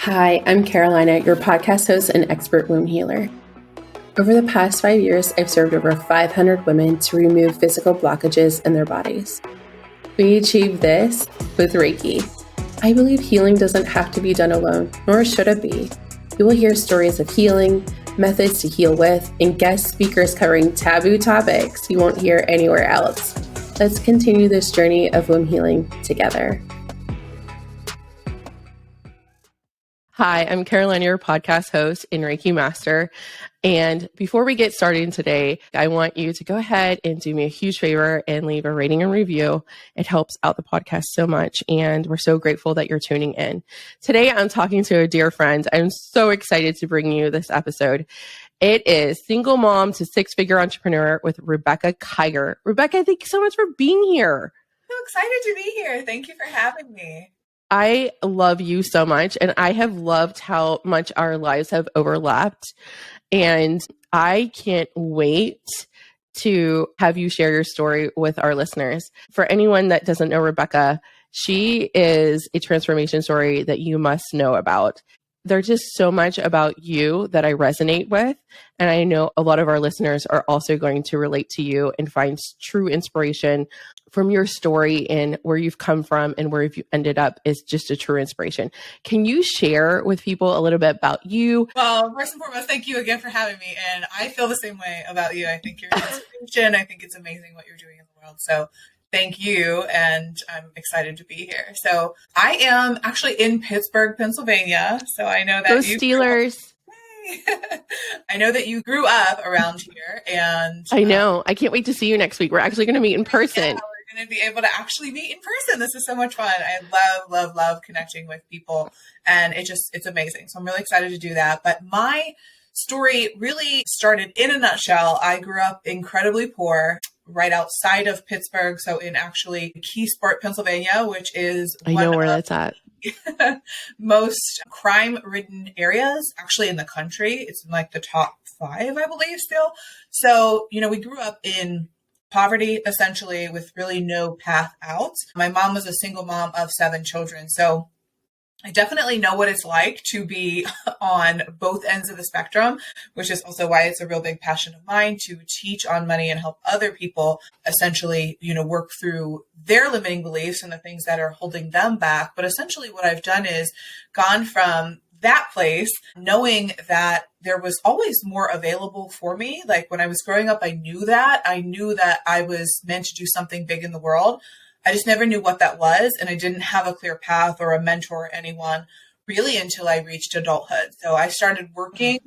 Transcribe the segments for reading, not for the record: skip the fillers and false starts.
Hi, I'm Carolina, your podcast host and expert womb healer. Over the past 5 years, I've served over 500 women to remove physical blockages in their bodies. We achieve this with Reiki. I believe healing doesn't have to be done alone, nor should it be. You will hear stories of healing, methods to heal with, and guest speakers covering taboo topics you won't hear anywhere else. Let's continue this journey of womb healing together. Hi, I'm Carolina, your podcast host and Reiki master. And before we get started today, I want you to go ahead and do me a huge favor and leave a rating and review. It helps out the podcast so much. And we're so grateful that you're tuning in. Today, I'm talking to a dear friend. I'm so excited to bring you this episode. It is single mom to six-figure entrepreneur with Rebekah Kiger. Rebekah, thank you so much for being here. So excited to be here. Thank you for having me. I love you so much, and I have loved how much our lives have overlapped, and I can't wait to have you share your story with our listeners. For anyone that doesn't know Rebekah, she is a transformation story that you must know about. There's just so much about you that I resonate with. And I know a lot of our listeners are also going to relate to you and find true inspiration from your story, and where you've come from and where you ended up is just a true inspiration. Can you share with people a little bit about you? Well, first and foremost, thank you again for having me. And I feel the same way about you. I think you're an inspiration. I think it's amazing what you're doing in the world. So thank you. And I'm excited to be here. So I am actually in Pittsburgh, Pennsylvania. So I know that Go Steelers. I know that you grew up around here, and I know. I can't wait to see you next week. We're actually going to meet in person. Yeah, we're going to be able to actually meet in person. This is so much fun. I love connecting with people, and it's amazing. So I'm really excited to do that. But my story really started in a nutshell. I grew up incredibly poor, right outside of Pittsburgh. So in actually Keysport, Pennsylvania, which is I know where that's at. most crime-ridden areas actually in the country. It's in like the top 5, I believe, still. So, we grew up in poverty, essentially, with really no path out. My mom was a single mom of 7 children. So I definitely know what it's like to be on both ends of the spectrum, which is also why it's a real big passion of mine to teach on money and help other people essentially, work through their limiting beliefs and the things that are holding them back. But essentially what I've done is gone from that place, knowing that there was always more available for me. Like when I was growing up, I knew that I was meant to do something big in the world. I just never knew what that was. And I didn't have a clear path or a mentor or anyone really until I reached adulthood. So I started working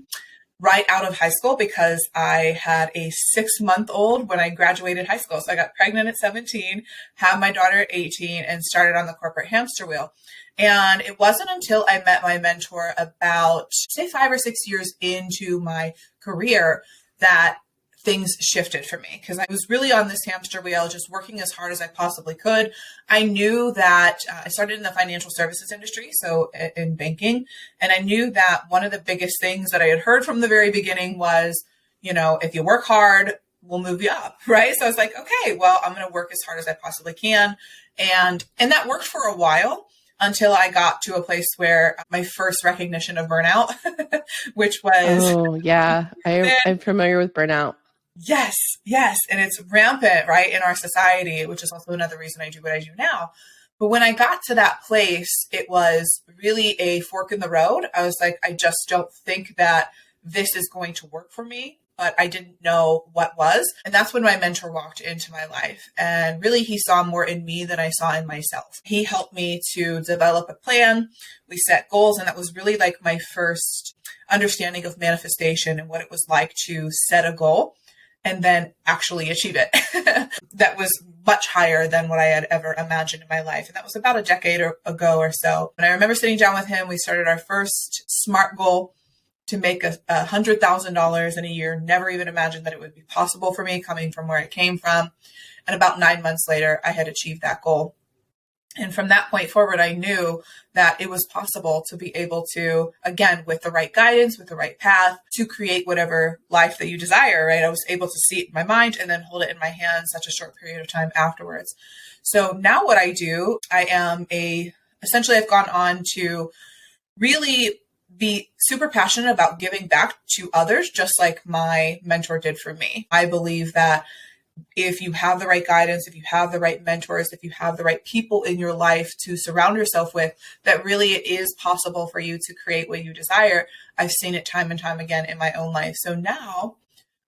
right out of high school because I had a 6-month-old when I graduated high school. So I got pregnant at 17, had my daughter at 18, and started on the corporate hamster wheel. And it wasn't until I met my mentor about, say, 5 or 6 years into my career that things shifted for me, because I was really on this hamster wheel, just working as hard as I possibly could. I knew that I started in the financial services industry, so in banking, and I knew that one of the biggest things that I had heard from the very beginning was, if you work hard, we'll move you up, right? So I was like, okay, well, I'm going to work as hard as I possibly can. And that worked for a while until I got to a place where my first recognition of burnout, which was... Oh, yeah. I'm familiar with burnout. Yes. And it's rampant, right, in our society, which is also another reason I do what I do now. But when I got to that place, it was really a fork in the road. I was like, I just don't think that this is going to work for me, but I didn't know what was. And that's when my mentor walked into my life. And really, he saw more in me than I saw in myself. He helped me to develop a plan. We set goals. And that was really like my first understanding of manifestation and what it was like to set a goal and then actually achieve it. That was much higher than what I had ever imagined in my life. And that was about a decade ago or so. And I remember sitting down with him. We started our first SMART goal to make $100,000 in a year. Never even imagined that it would be possible for me coming from where I came from. And about 9 months later, I had achieved that goal. And from that point forward, I knew that it was possible to be able to, again, with the right guidance, with the right path, to create whatever life that you desire, right? I was able to see it in my mind and then hold it in my hands such a short period of time afterwards. So now what I do, essentially I've gone on to really be super passionate about giving back to others, just like my mentor did for me. I believe that if you have the right guidance, if you have the right mentors, if you have the right people in your life to surround yourself with, that really it is possible for you to create what you desire. I've seen it time and time again in my own life. So now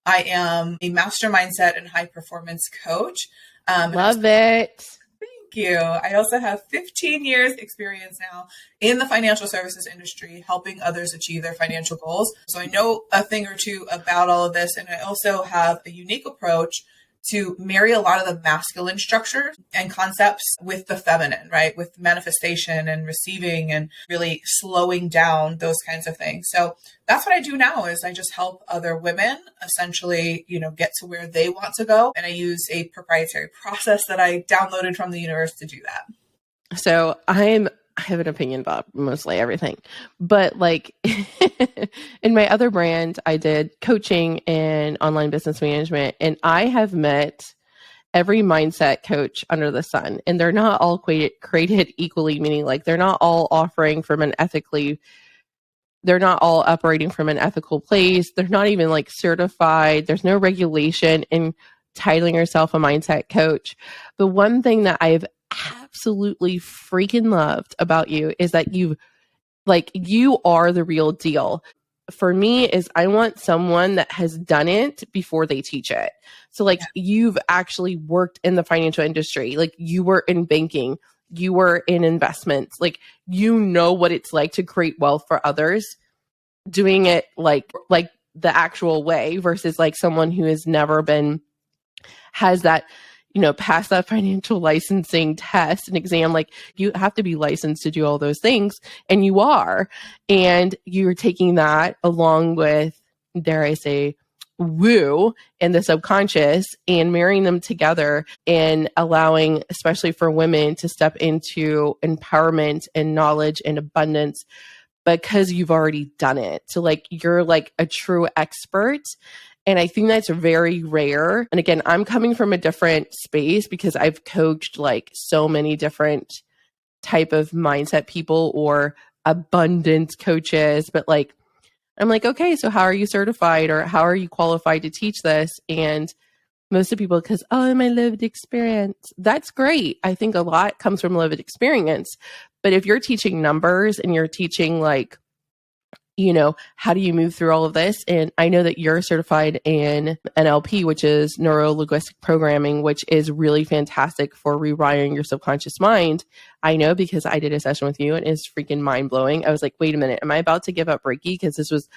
I am a master mindset and high performance coach. Love it. Thank you. I also have 15 years experience now in the financial services industry, helping others achieve their financial goals. So I know a thing or two about all of this. And I also have a unique approach to marry a lot of the masculine structures and concepts with the feminine, right? With manifestation and receiving and really slowing down those kinds of things. So that's what I do now is I just help other women essentially, get to where they want to go. And I use a proprietary process that I downloaded from the universe to do that. So I have an opinion about mostly everything, but like in my other brand, I did coaching and online business management, and I have met every mindset coach under the sun, and they're not all created equally, meaning like they're not all operating from an ethical place. They're not even like certified. There's no regulation in titling yourself a mindset coach. The one thing that I've absolutely freaking loved about you is that you are the real deal. For me is I want someone that has done it before they teach it. So like you've actually worked in the financial industry, like you were in banking, you were in investments, like you know what it's like to create wealth for others, doing it like the actual way versus like someone who has that pass that financial licensing test and exam. Like you have to be licensed to do all those things, and you are, and you're taking that along with, dare I say, woo and the subconscious and marrying them together and allowing, especially for women, to step into empowerment and knowledge and abundance because you've already done it. So like you're like a true expert. And I think that's very rare. And again, I'm coming from a different space because I've coached like so many different type of mindset people or abundance coaches. But like, I'm like, okay, so how are you certified or how are you qualified to teach this? And most of the people, because, my lived experience, that's great. I think a lot comes from lived experience. But if you're teaching numbers and you're teaching like, how do you move through all of this? And I know that you're certified in NLP, which is neuro-linguistic programming, which is really fantastic for rewiring your subconscious mind. I know because I did a session with you and it's freaking mind blowing. I was like, wait a minute, am I about to give up Reiki? Because this was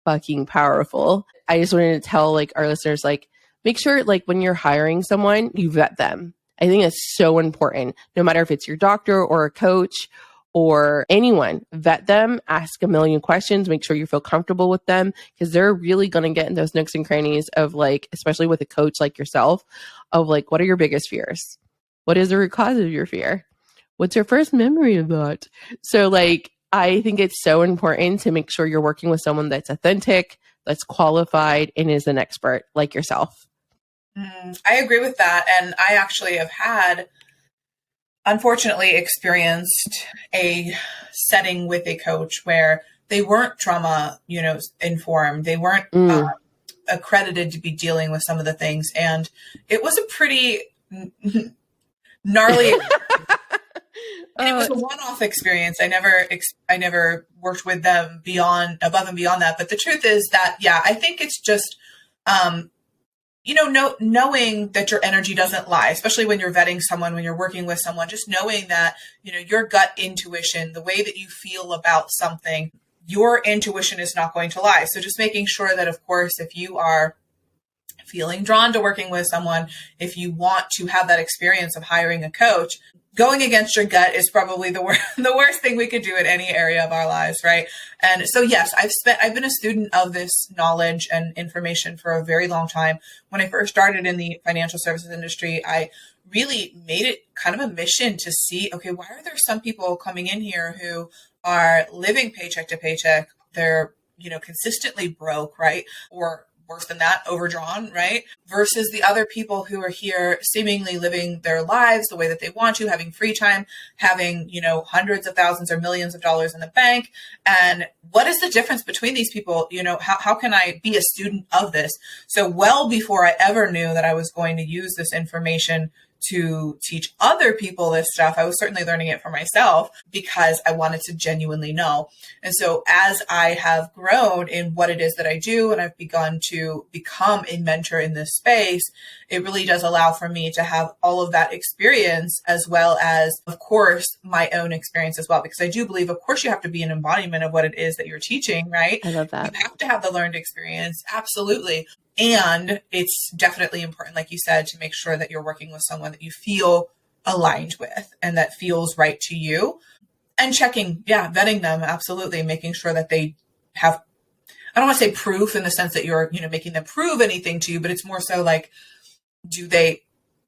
fucking powerful. I just wanted to tell like our listeners, like, make sure like when you're hiring someone, you vet them. I think that's so important. No matter if it's your doctor or a coach or anyone, vet them, ask a million questions, make sure you feel comfortable with them because they're really going to get in those nooks and crannies of like, especially with a coach like yourself, of like, what are your biggest fears? What is the root cause of your fear? What's your first memory of that? So like, I think it's so important to make sure you're working with someone that's authentic, that's qualified, and is an expert like yourself. I agree with that. And I actually have unfortunately experienced a setting with a coach where they weren't trauma, informed. They weren't accredited to be dealing with some of the things. And it was a pretty gnarly and it was a one-off experience. I never worked with them above and beyond that. But the truth is that, I think it's just, knowing that your energy doesn't lie, especially when you're vetting someone, when you're working with someone, just knowing that, your gut intuition, the way that you feel about something, your intuition is not going to lie. So just making sure that, of course, if you are feeling drawn to working with someone, if you want to have that experience of hiring a coach, going against your gut is probably the worst thing we could do in any area of our lives, right? And so, yes, I've been a student of this knowledge and information for a very long time. When I first started in the financial services industry, I really made it kind of a mission to see, okay, why are there some people coming in here who are living paycheck to paycheck? They're, consistently broke, right? Or worse than that, overdrawn, right? Versus the other people who are here seemingly living their lives the way that they want to, having free time, having, hundreds of thousands or millions of dollars in the bank. And what is the difference between these people? How can I be a student of this? So well before I ever knew that I was going to use this information to teach other people this stuff, I was certainly learning it for myself because I wanted to genuinely know. And so as I have grown in what it is that I do, and I've begun to become a mentor in this space, it really does allow for me to have all of that experience, as well as, of course, my own experience as well. Because I do believe, of course, you have to be an embodiment of what it is that you're teaching, right? I love that. You have to have the learned experience. Absolutely. And it's definitely important, like you said, to make sure that you're working with someone that you feel aligned with and that feels right to you, and vetting them. Absolutely. Making sure that they have, I don't want to say proof in the sense that you're, making them prove anything to you, but it's more so like, do they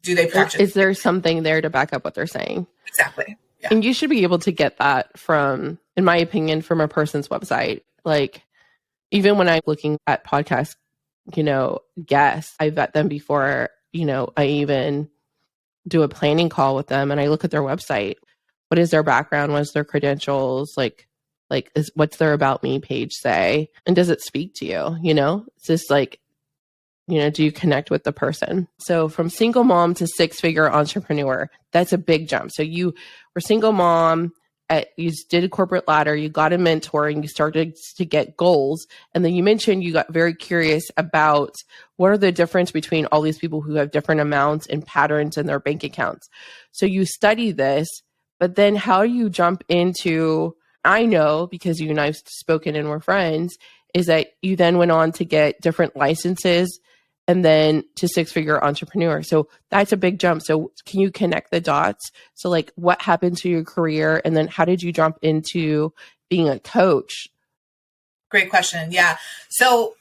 practice? Is there something there to back up what they're saying? Exactly. Yeah. And you should be able to get that from, in my opinion, from a person's website. Like, even when I'm looking at podcasts, guests, I vet them before, I even do a planning call with them, and I look at their website. What is their background? What's their credentials? What's their about me page say? And does it speak to you? It's just like, do you connect with the person? So from single mom to six-figure entrepreneur, that's a big jump. So you were single mom, you did a corporate ladder, you got a mentor, and you started to get goals. And then you mentioned you got very curious about what are the difference between all these people who have different amounts and patterns in their bank accounts. So you study this, but then how do you jump into, I know because you and I've spoken and we're friends, is that you then went on to get different licenses and then to six-figure entrepreneur. So that's a big jump. So can you connect the dots? So like, what happened to your career? And then how did you jump into being a coach? Great question. Yeah. So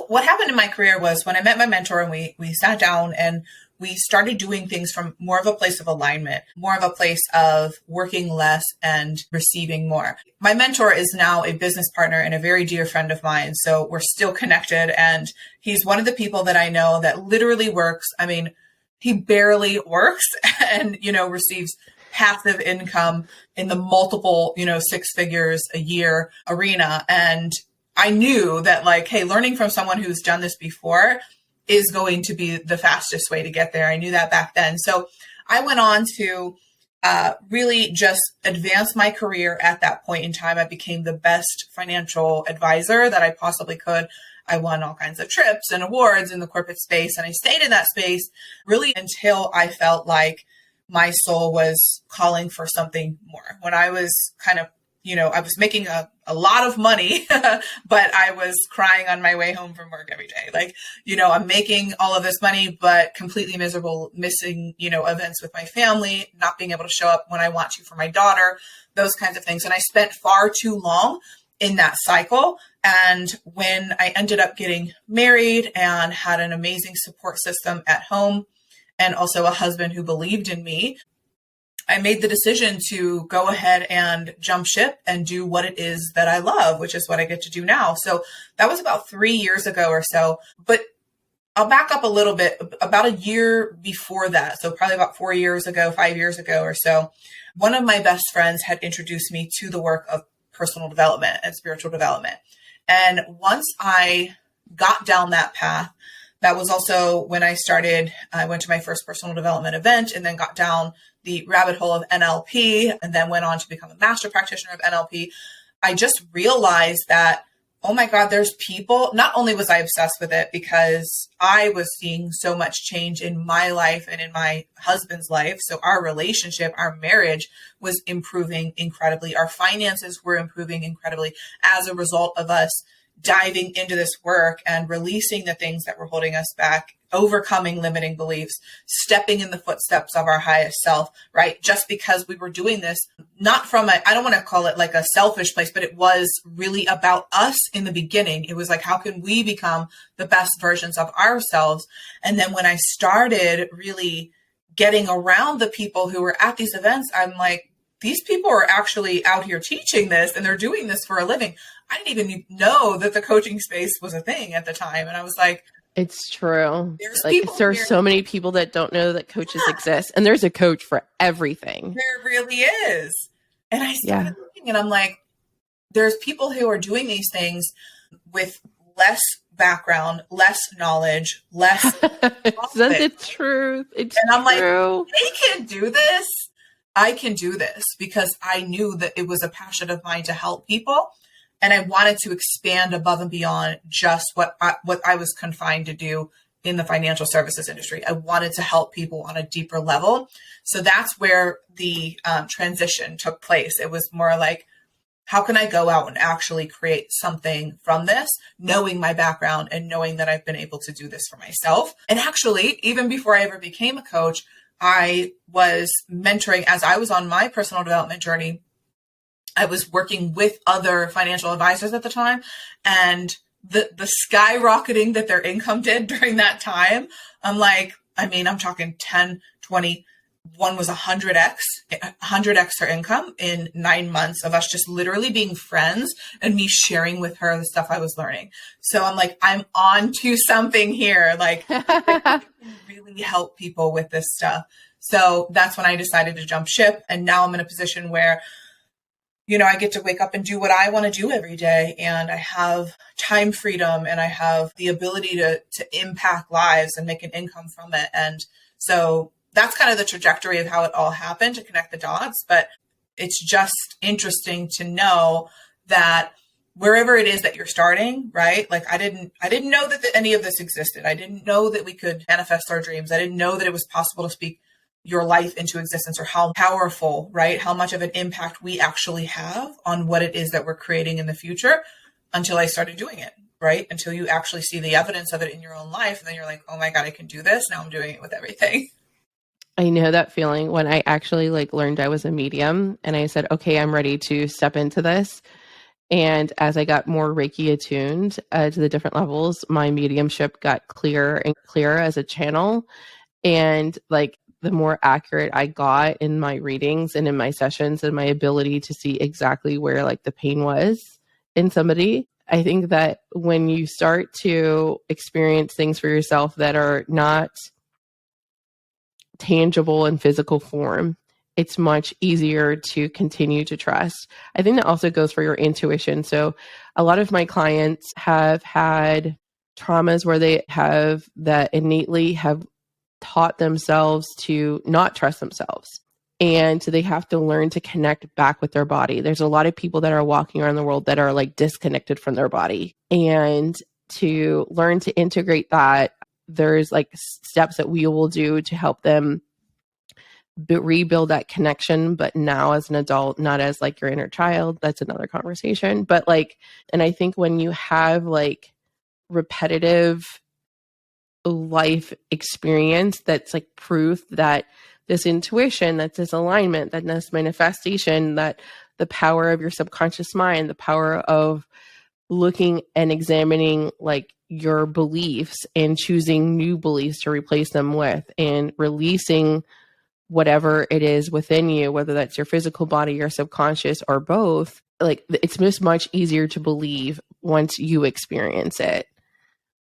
what happened in my career was when I met my mentor and we sat down and we started doing things from more of a place of alignment, more of a place of working less and receiving more. My mentor is now a business partner and a very dear friend of mine. So we're still connected. And he's one of the people that I know that literally works. I mean, he barely works and, receives passive income in the multiple, six figures a year arena. And I knew that hey, learning from someone who's done this before is going to be the fastest way to get there. I knew that back then. So I went on to really just advance my career at that point in time. I became the best financial advisor that I possibly could. I won all kinds of trips and awards in the corporate space. And I stayed in that space really until I felt like my soul was calling for something more. When I was kind of, I was making a lot of money, but I was crying on my way home from work every day. I'm making all of this money, but completely miserable, missing, events with my family, not being able to show up when I want to for my daughter, those kinds of things. And I spent far too long in that cycle. And when I ended up getting married and had an amazing support system at home and also a husband who believed in me, I made the decision to go ahead and jump ship and do what it is that I love, which is what I get to do now. So that was about 3 years ago or so. But I'll back up a little bit. About a year before that, so probably about 4 years ago, 5 years ago or so, one of my best friends had introduced me to the work of personal development and spiritual development. And once I got down that path, that was also when I went to my first personal development event and then got down the rabbit hole of NLP and then went on to become a master practitioner of NLP. I just realized that, oh my God, there's people, not only was I obsessed with it because I was seeing so much change in my life and in my husband's life. So our relationship, our marriage was improving incredibly. Our finances were improving incredibly as a result of us diving into this work and releasing the things that were holding us back, overcoming limiting beliefs, stepping in the footsteps of our highest self, right? Just because we were doing this, not from I don't want to call it like a selfish place, but it was really about us in the beginning. It was like, how can we become the best versions of ourselves? And then when I started really getting around the people who were at these events, I'm like, these people are actually out here teaching this and they're doing this for a living. I didn't even know that the coaching space was a thing at the time. And I was like, it's true. there's Like people there's here. so many people that don't know that coaches exist, and there's a coach for everything. There really is. And I started looking and I'm like, there's people who are doing these things with less background, less knowledge, less. Isn't it truth? It's and I'm true. like, they can do this. I can do this because I knew that it was a passion of mine to help people. And I wanted to expand above and beyond just what I was confined to do in the financial services industry. I wanted to help people on a deeper level. So that's where the transition took place. It was more like, how can I go out and actually create something from this, knowing my background and knowing that I've been able to do this for myself? And actually, even before I ever became a coach, I was mentoring as I was on my personal development journey. I was working with other financial advisors at the time, and the skyrocketing that their income did during that time, I'm talking 10, 20, one was 100x her income in 9 months of us just literally being friends and me sharing with her the stuff I was learning. So I'm like, I'm on to something here. Like, I can really help people with this stuff. So that's when I decided to jump ship. And now I'm in a position where, I get to wake up and do what I want to do every day. And I have time freedom and I have the ability to impact lives and make an income from it. And so that's kind of the trajectory of how it all happened, to connect the dots. But it's just interesting to know that wherever it is that you're starting, right? Like I didn't know that any of this existed. I didn't know that we could manifest our dreams. I didn't know that it was possible to speak your life into existence, or how powerful, right? How much of an impact we actually have on what it is that we're creating in the future, until I started doing it, right? Until you actually see the evidence of it in your own life. And then you're like, oh my God, I can do this. Now I'm doing it with everything. I know that feeling when I actually learned I was a medium, and I said, okay, I'm ready to step into this. And as I got more Reiki attuned to the different levels, my mediumship got clearer and clearer as a channel. And the more accurate I got in my readings and in my sessions, and my ability to see exactly where the pain was in somebody, I think that when you start to experience things for yourself that are not tangible in physical form, it's much easier to continue to trust. I think that also goes for your intuition. So a lot of my clients have had traumas where they have that innately have taught themselves to not trust themselves. And they have to learn to connect back with their body. There's a lot of people that are walking around the world that are disconnected from their body. And to learn to integrate that, there's steps that we will do to help them rebuild that connection, but now as an adult, not as your inner child. That's another conversation. But and I think when you have repetitive life experience, that's proof that this intuition, that this alignment, that this manifestation, that the power of your subconscious mind, the power of looking and examining your beliefs and choosing new beliefs to replace them with, and releasing whatever it is within you, whether that's your physical body, your subconscious, or both. It's just much easier to believe once you experience it.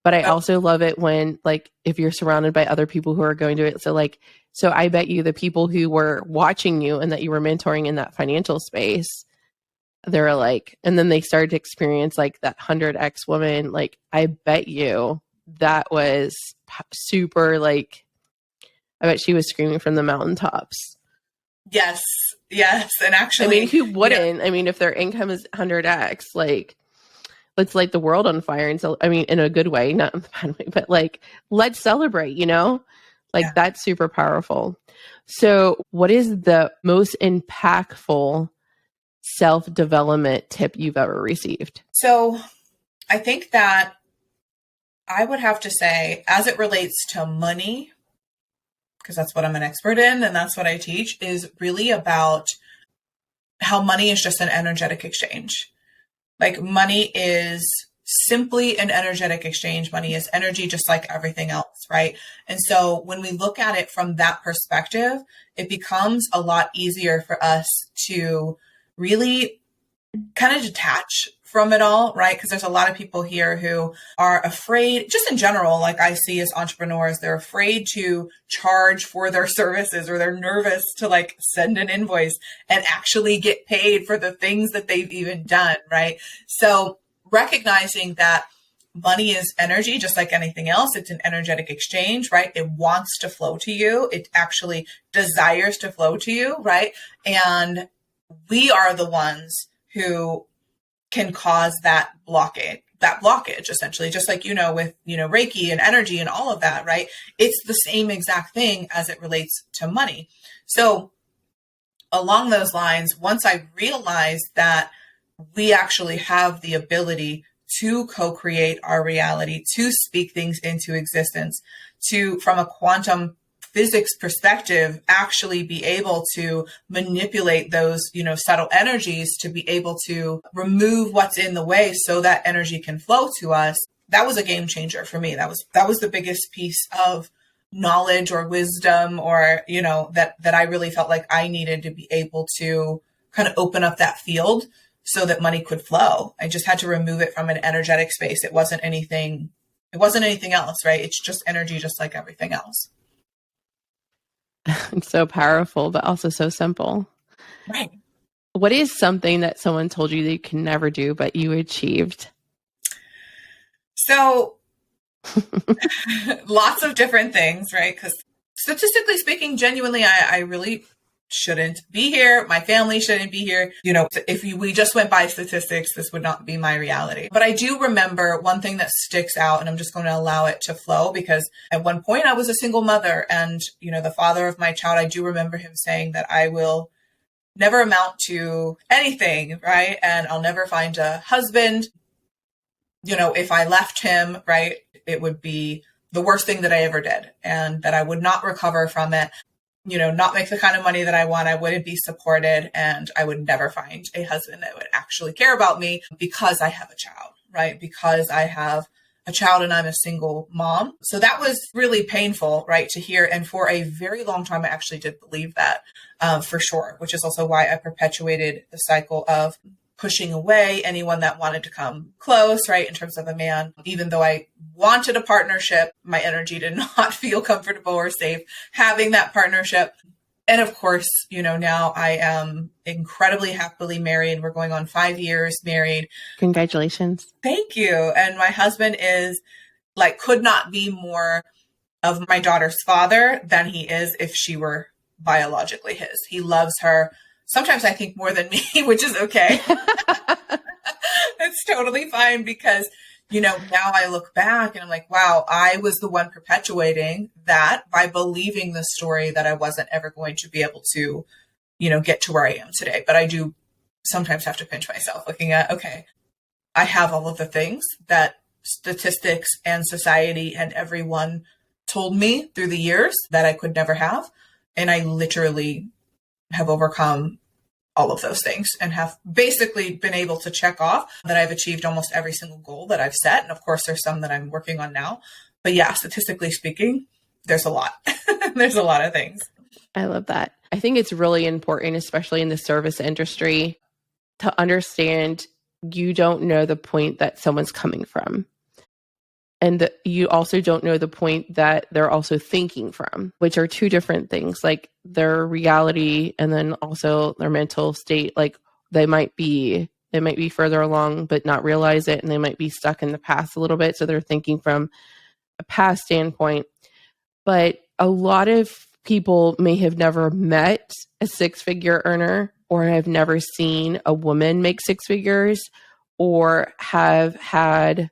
But I also love it when if you're surrounded by other people who are going to it. So I bet you the people who were watching you and that you were mentoring in that financial space, they're and then they started to experience that 100x woman. I bet you that was super, I bet she was screaming from the mountaintops. Yes. And actually, who wouldn't? If their income is 100x, let's light the world on fire. And so, in a good way, not in the bad way, but let's celebrate, that's super powerful. So what is the most impactful self-development tip you've ever received? So I think that I would have to say, as it relates to money, because that's what I'm an expert in and that's what I teach, is really about how money is just an energetic exchange. Money is simply an energetic exchange. Money is energy, just like everything else, right? And so when we look at it from that perspective, it becomes a lot easier for us to really kind of detach from it all, right? Because there's a lot of people here who are afraid, just in general, like I see as entrepreneurs, they're afraid to charge for their services, or they're nervous to like send an invoice and actually get paid for the things that they've even done, right? So recognizing that money is energy, just like anything else. It's an energetic exchange, right? It wants to flow to you. It actually desires to flow to you, right? And we are the ones who can cause that blockage essentially, just like, with, Reiki and energy and all of that, right? It's the same exact thing as it relates to money. So along those lines, once I realized that we actually have the ability to co-create our reality, to speak things into existence, to, from a quantum physics perspective, actually be able to manipulate those, subtle energies to be able to remove what's in the way so that energy can flow to us. That was a game changer for me. That was the biggest piece of knowledge or wisdom, or, that I really felt like I needed to be able to kind of open up that field so that money could flow. I just had to remove it from an energetic space. It wasn't anything else, right? It's just energy, just like everything else. It's so powerful, but also so simple. Right. What is something that someone told you that you can never do, but you achieved? So lots of different things, right? Because statistically speaking, genuinely, I really shouldn't be here. My family shouldn't be here. If we just went by statistics, this would not be my reality. But I do remember one thing that sticks out, and I'm just going to allow it to flow, because at one point I was a single mother, and, the father of my child, I do remember him saying that I will never amount to anything, right? And I'll never find a husband. If I left him, right, it would be the worst thing that I ever did, and that I would not recover from it. Not make the kind of money that I want. I wouldn't be supported, and I would never find a husband that would actually care about me because I have a child, right? Because I have a child and I'm a single mom. So that was really painful, right, to hear. And for a very long time, I actually did believe that for sure, which is also why I perpetuated the cycle of pushing away anyone that wanted to come close, right, in terms of a man. Even though I wanted a partnership, my energy did not feel comfortable or safe having that partnership. And of course, now I am incredibly happily married. We're going on 5 years married. Congratulations. Thank you. And my husband is could not be more of my daughter's father than he is if she were biologically his. He loves her. Sometimes I think more than me, which is okay. It's totally fine, because, now I look back and I'm like, wow, I was the one perpetuating that by believing the story that I wasn't ever going to be able to, get to where I am today. But I do sometimes have to pinch myself looking at, okay, I have all of the things that statistics and society and everyone told me through the years that I could never have. And I literally have overcome all of those things and have basically been able to check off that I've achieved almost every single goal that I've set. And of course, there's some that I'm working on now. But yeah, statistically speaking, there's a lot. There's a lot of things. I love that. I think it's really important, especially in the service industry, to understand you don't know the point that someone's coming from. And you also don't know the point that they're also thinking from, which are two different things, like their reality and then also their mental state. Like they might be further along, but not realize it. And they might be stuck in the past a little bit. So they're thinking from a past standpoint. But a lot of people may have never met a six-figure earner, or have never seen a woman make six figures, or have had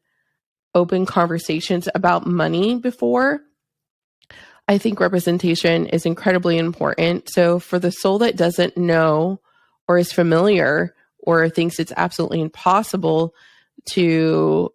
open conversations about money before. I think representation is incredibly important. So for the soul that doesn't know or is familiar or thinks it's absolutely impossible to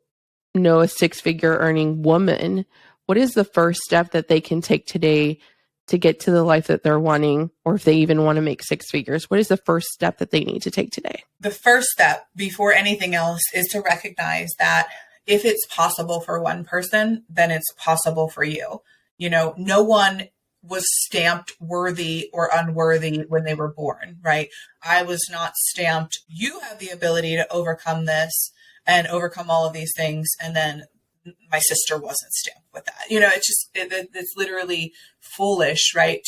know a six-figure earning woman, what is the first step that they can take today to get to the life that they're wanting? Or if they even want to make six figures, what is the first step that they need to take today? The first step before anything else is to recognize that if it's possible for one person, then it's possible for you. You know, no one was stamped worthy or unworthy when they were born, right? I was not stamped, you have the ability to overcome this and overcome all of these things. And then my sister wasn't stamped with that. You know, it's literally foolish, right?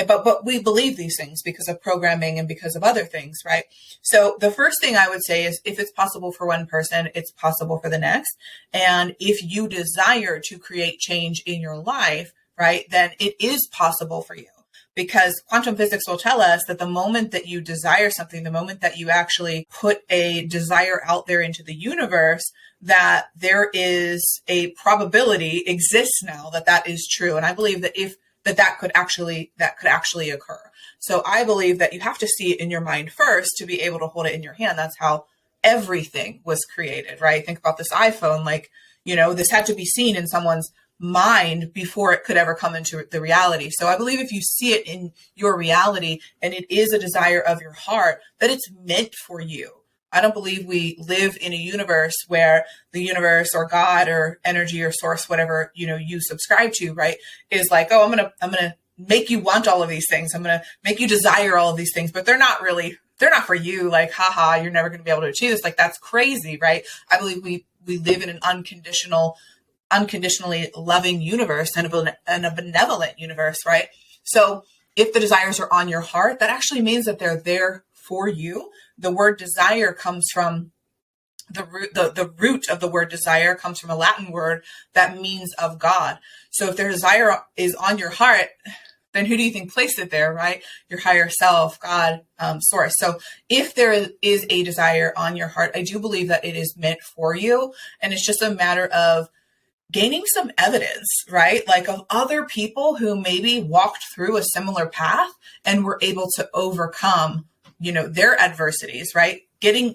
But we believe these things because of programming and because of other things, right? So the first thing I would say is, if it's possible for one person, it's possible for the next. And if you desire to create change in your life, right, then it is possible for you, because quantum physics will tell us that the moment that you desire something, the moment that you actually put a desire out there into the universe, that there is a probability exists now that is true. And I believe that that could actually occur. So I believe that you have to see it in your mind first to be able to hold it in your hand. That's how everything was created, right? Think about this iPhone, like, you know, this had to be seen in someone's mind before it could ever come into the reality. So I believe if you see it in your reality and it is a desire of your heart, that it's meant for you. I don't believe we live in a universe where the universe or God or energy or source, whatever, you know, you subscribe to, right, is like, oh, I'm going to make you want all of these things. I'm going to make you desire all of these things, but they're not for you. Like, haha, you're never going to be able to achieve this. Like, that's crazy, right? I believe we live in an unconditionally loving universe and a benevolent universe, right? So if the desires are on your heart, that actually means that they're there for you. The word desire comes from the root of the word desire comes from a Latin word that means of God. So if their desire is on your heart, then who do you think placed it there, right? Your higher self, God, source. So if there is a desire on your heart, I do believe that it is meant for you. And it's just a matter of gaining some evidence, right? Like, of other people who maybe walked through a similar path and were able to overcome, you know, their adversities, right?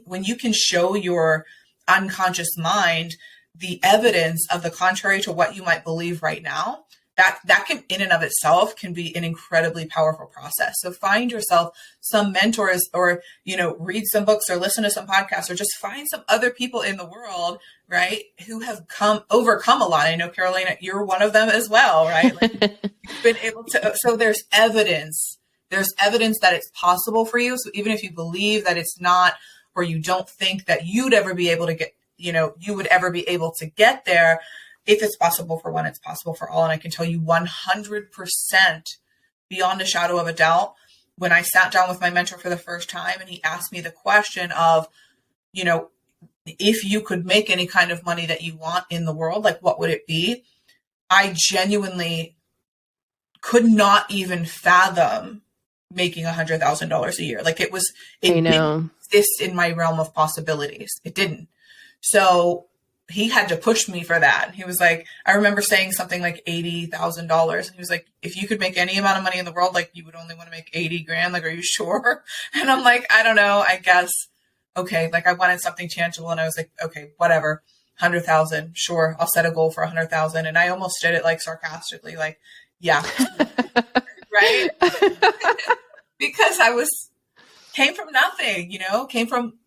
When you can show your unconscious mind the evidence of the contrary to what you might believe right now, that can, in and of itself, can be an incredibly powerful process. So find yourself some mentors, or, you know, read some books or listen to some podcasts, or just find some other people in the world, right, who have overcome a lot. I know, Carolina, you're one of them as well, right? Like, you've been able to, so there's evidence that it's possible for you. So even if you believe that it's not, or you don't think that you'd ever be able to get, you know, you would ever be able to get there, if it's possible for one, it's possible for all. And I can tell you 100% beyond a shadow of a doubt, when I sat down with my mentor for the first time and he asked me the question of, you know, if you could make any kind of money that you want in the world, like, what would it be? I genuinely could not even fathom making $100,000 a year. Like, it didn't exist in my realm of possibilities. It didn't. So he had to push me for that. He was like, I remember saying something like $80,000. He was like, if you could make any amount of money in the world, like, you would only want to make 80 grand. Like, are you sure? And I'm like, I don't know, I guess. Okay. Like, I wanted something tangible, and I was like, okay, whatever. 100,000. Sure. I'll set a goal for 100,000. And I almost did it, like, sarcastically, like, yeah. Right. Because came from nothing, you know, came from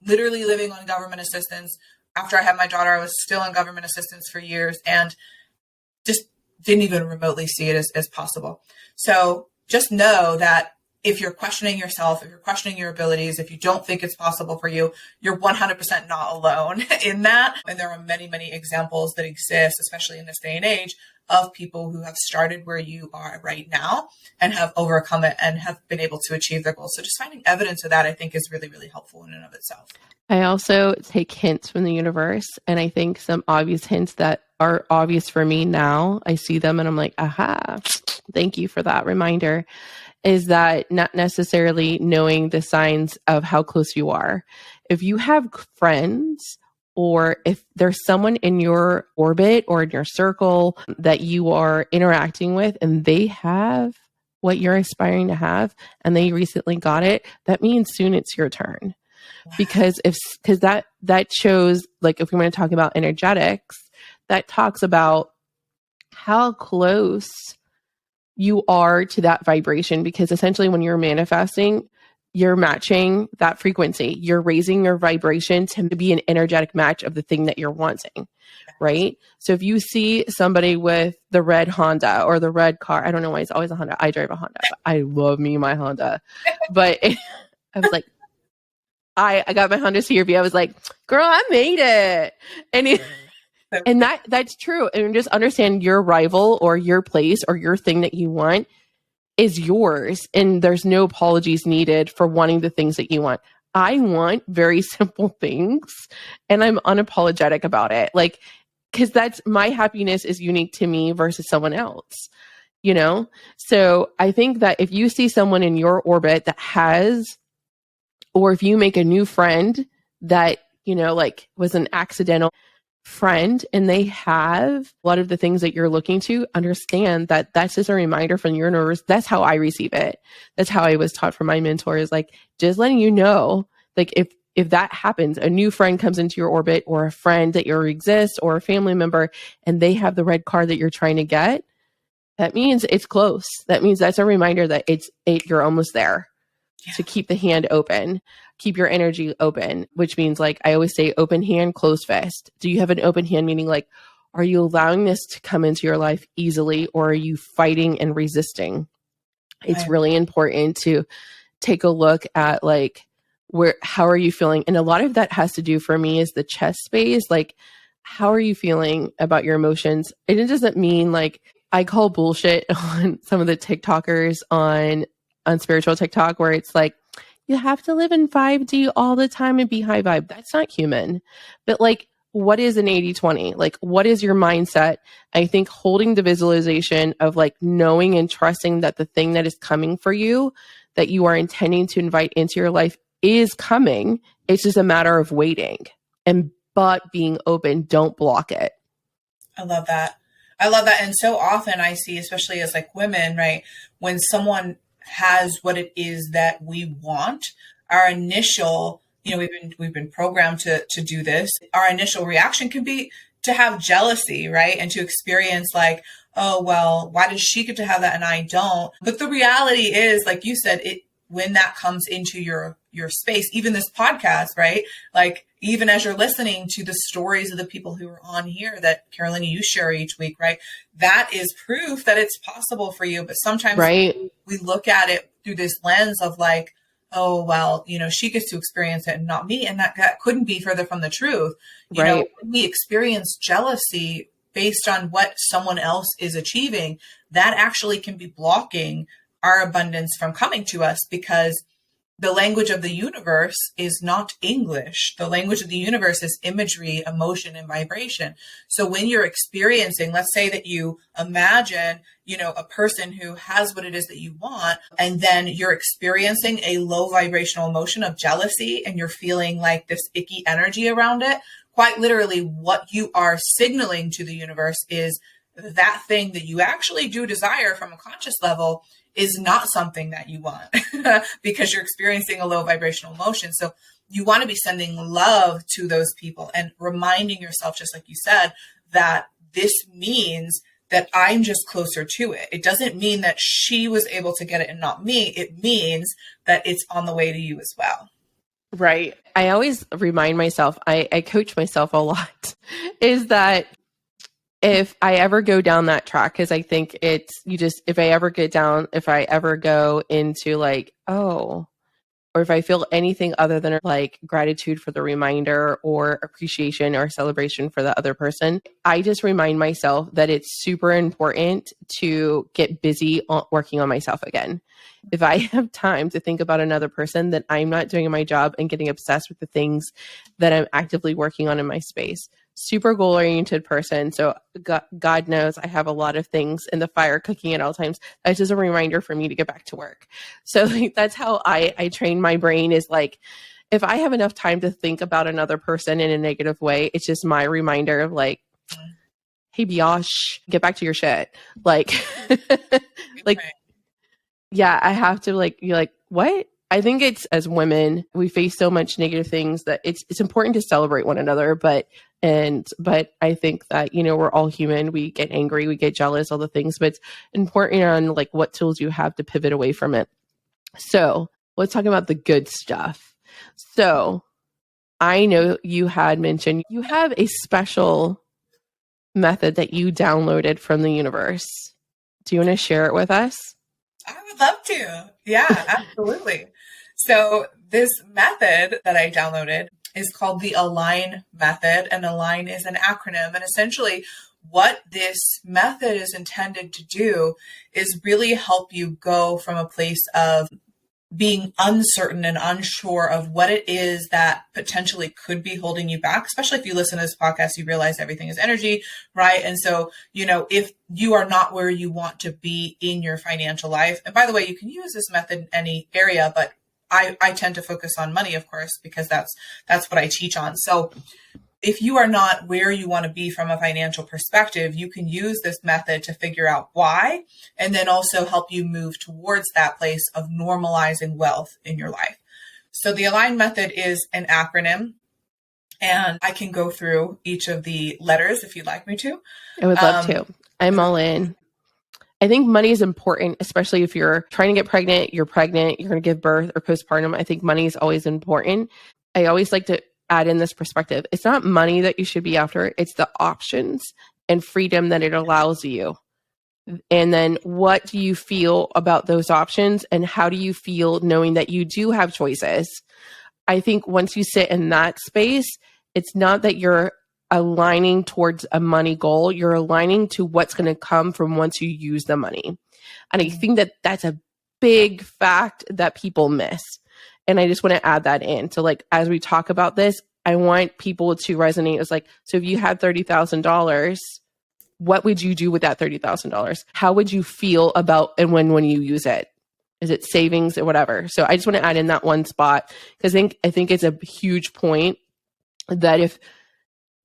literally living on government assistance. After I had my daughter, I was still on government assistance for years and just didn't even remotely see it as possible. So just know that if you're questioning yourself, if you're questioning your abilities, if you don't think it's possible for you, you're 100% not alone in that. And there are many, many examples that exist, especially in this day and age, of people who have started where you are right now and have overcome it and have been able to achieve their goals. So just finding evidence of that, I think, is really, really helpful in and of itself. I also take hints from the universe, and I think some obvious hints that are obvious for me now, I see them and I'm like, aha, thank you for that reminder, is that not necessarily knowing the signs of how close you are. If you have friends, or if there's someone in your orbit or in your circle that you are interacting with and they have what you're aspiring to have and they recently got it, that means soon it's your turn. Because that shows, like, if we want to talk about energetics, that talks about how close you are to that vibration. Because essentially when you're manifesting, you're matching that frequency. You're raising your vibration to be an energetic match of the thing that you're wanting, right? So if you see somebody with the red Honda or the red car, I don't know why it's always a Honda. I drive a Honda, but I love me my Honda. But I was like, I got my Honda CRV. I was like, girl, I made it. And that's true. And just understand your rival or your place or your thing that you want is yours, and there's no apologies needed for wanting the things that you want. I want very simple things, and I'm unapologetic about it. Like, because that's my happiness is unique to me versus someone else, you know? So I think that if you see someone in your orbit that has, or if you make a new friend that, you know, like was an accidental friend and they have a lot of the things that you're looking to, understand that that's just a reminder from your universe. That's how I receive it. That's how I was taught from my mentors, like just letting you know, like if that happens, a new friend comes into your orbit or a friend that you exist or a family member and they have the red card that you're trying to get, that means it's close. That means that's a reminder that you're almost there. Yeah. To keep the hand open, keep your energy open, which means, like I always say, open hand, closed fist. Do you have an open hand? Meaning, like, are you allowing this to come into your life easily, or are you fighting and resisting? It's really important to take a look at, like, how are you feeling? And a lot of that has to do for me is the chest space. Like, how are you feeling about your emotions? And it doesn't mean, like, I call bullshit on some of the TikTokers on spiritual TikTok, where it's like, you have to live in 5D all the time and be high vibe. That's not human. But like, what is an 80-20? Like, what is your mindset? I think holding the visualization of like knowing and trusting that the thing that is coming for you, that you are intending to invite into your life, is coming. It's just a matter of waiting but being open. Don't block it. I love that. And so often I see, especially as like women, right? When someone has what it is that we want, our initial, you know, we've been programmed to do this. Our initial reaction can be to have jealousy, right? And to experience like, oh, well, why does she get to have that and I don't? But the reality is, like you said, when that comes into your space, even this podcast, right? Like, even as you're listening to the stories of the people who are on here that Carolina, you share each week, right? That is proof that it's possible for you. But sometimes we look at it through this lens of like, oh, well, you know, she gets to experience it and not me. And that couldn't be further from the truth. You know, when we experience jealousy based on what someone else is achieving, that actually can be blocking our abundance from coming to us, because the language of the universe is not English. The language of the universe is imagery, emotion, and vibration. So when you're experiencing, let's say that you imagine, you know, a person who has what it is that you want, and then you're experiencing a low vibrational emotion of jealousy, and you're feeling like this icky energy around it, quite literally what you are signaling to the universe is that thing that you actually do desire from a conscious level is not something that you want because you're experiencing a low vibrational emotion. So you want to be sending love to those people and reminding yourself, just like you said, that this means that I'm just closer to it. It doesn't mean that she was able to get it and not me. It means that it's on the way to you as well. Right. I always remind myself, I coach myself a lot, is that if I ever go down that track, because I think if I ever go into like, oh, or if I feel anything other than like gratitude for the reminder or appreciation or celebration for the other person, I just remind myself that it's super important to get busy working on myself again. If I have time to think about another person, then I'm not doing my job and getting obsessed with the things that I'm actively working on in my space. Super goal-oriented person. So God knows I have a lot of things in the fire cooking at all times. That's just a reminder for me to get back to work. So like, that's how I train my brain, is like, if I have enough time to think about another person in a negative way, it's just my reminder of like, hey, Biosh, get back to your shit. Like, yeah, I have to like, you're like, what? I think it's, as women, we face so much negative things that it's important to celebrate one another. But I think that, you know, we're all human. We get angry, we get jealous, all the things, but it's important on like what tools you have to pivot away from it. So let's talk about the good stuff. So I know you had mentioned you have a special method that you downloaded from the universe. Do you want to share it with us? I would love to. Yeah, absolutely. So this method that I downloaded is called the A.L.I.G.N method, and A.L.I.G.N is an acronym. And essentially what this method is intended to do is really help you go from a place of being uncertain and unsure of what it is that potentially could be holding you back. Especially if you listen to this podcast, you realize everything is energy, right? And so, if you are not where you want to be in your financial life, and by the way, you can use this method in any area, but I tend to focus on money, of course, because that's what I teach on. So if you are not where you want to be from a financial perspective, you can use this method to figure out why, and then also help you move towards that place of normalizing wealth in your life. So the A.L.I.G.N method is an acronym, and I can go through each of the letters if you'd like me to. I would love to. I'm all in. I think money is important, especially if you're trying to get pregnant, you're going to give birth or postpartum. I think money is always important. I always like to add in this perspective. It's not money that you should be after. It's the options and freedom that it allows you. And then what do you feel about those options? And how do you feel knowing that you do have choices? I think once you sit in that space, it's not that you're aligning towards a money goal. You're aligning to what's going to come from once you use the money. And I think that that's a big fact that people miss. And I just want to add that in. So as we talk about this, I want people to resonate. It's so if you had $30,000, what would you do with that $30,000? How would you feel about and when you use it? Is it savings or whatever? So I just want to add in that one spot because I think it's a huge point that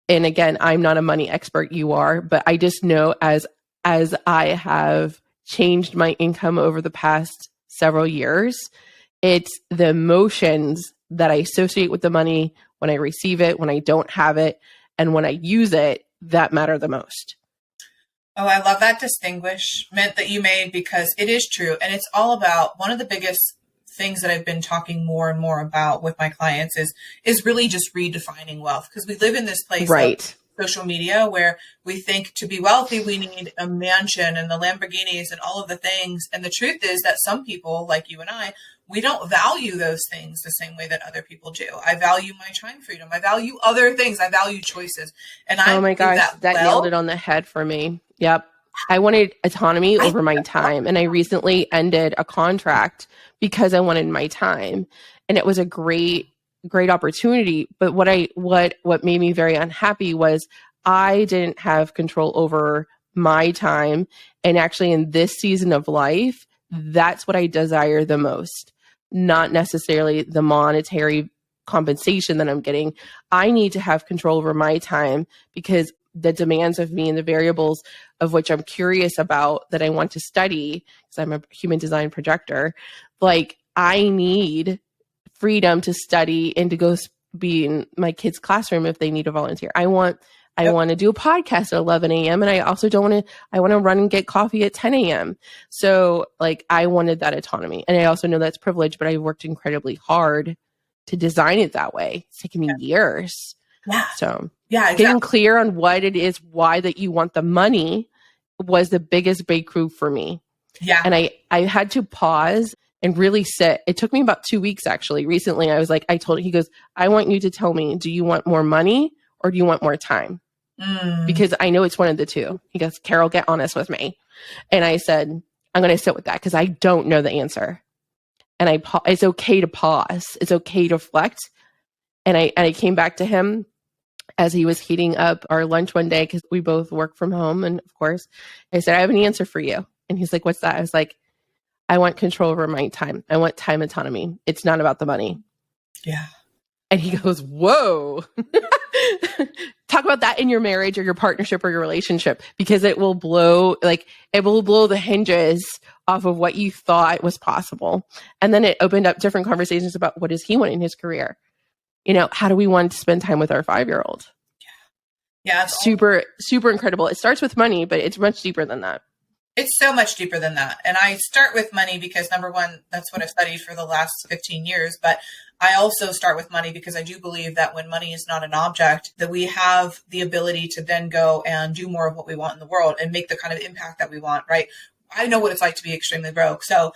and again, I'm not a money expert, you are, but I just know as I have changed my income over the past several years, it's the emotions that I associate with the money when I receive it, when I don't have it, and when I use it that matter the most. Oh, I love that distinguishment that you made because it is true. And it's all about one of the biggest things that I've been talking more and more about with my clients is really just redefining wealth, because we live in this place of social media where we think to be wealthy, we need a mansion and the Lamborghinis and all of the things. And the truth is that some people like you and I, we don't value those things the same way that other people do. I value my time freedom. I value other things. I value choices. And oh my gosh, that nailed it on the head for me. Yep. I wanted autonomy over my time. And I recently ended a contract because I wanted my time. And it was a great opportunity. But what made me very unhappy was I didn't have control over my time. And actually in this season of life, that's what I desire the most, not necessarily the monetary compensation that I'm getting. I need to have control over my time because the demands of me and the variables of which I'm curious about that I want to study, because I'm a human design projector, I need freedom to study and to go be in my kids' classroom if they need to volunteer. I want to do a podcast at 11 a.m. and I also I want to run and get coffee at 10 a.m. So I wanted that autonomy. And I also know that's privilege, but I worked incredibly hard to design it that way. It's taken me years. Yeah. So exactly. Getting clear on what it is, why that you want the money was the biggest breakthrough for me. Yeah. And I had to pause and really sit. It took me about 2 weeks, actually. Recently, I was he goes, I want you to tell me, do you want more money or do you want more time? Because I know it's one of the two. He goes, Carol, get honest with me. And I said, I'm going to sit with that because I don't know the answer. And it's okay to pause. It's okay to reflect. And I came back to him as he was heating up our lunch one day because we both work from home. And of course, I said, I have an answer for you. And he's like, what's that? I was like, I want control over my time. I want time autonomy. It's not about the money. Yeah. And he goes, whoa. Talk about that in your marriage or your partnership or your relationship, because it will blow the hinges off of what you thought was possible. And then it opened up different conversations about what does he want in his career? How do we want to spend time with our 5-year-old? Yeah. Super, super incredible. It starts with money, but it's much deeper than that. It's so much deeper than that. And I start with money because, number one, that's what I've studied for the last 15 years. But I also start with money because I do believe that when money is not an object, that we have the ability to then go and do more of what we want in the world and make the kind of impact that we want, right? I know what it's like to be extremely broke. So,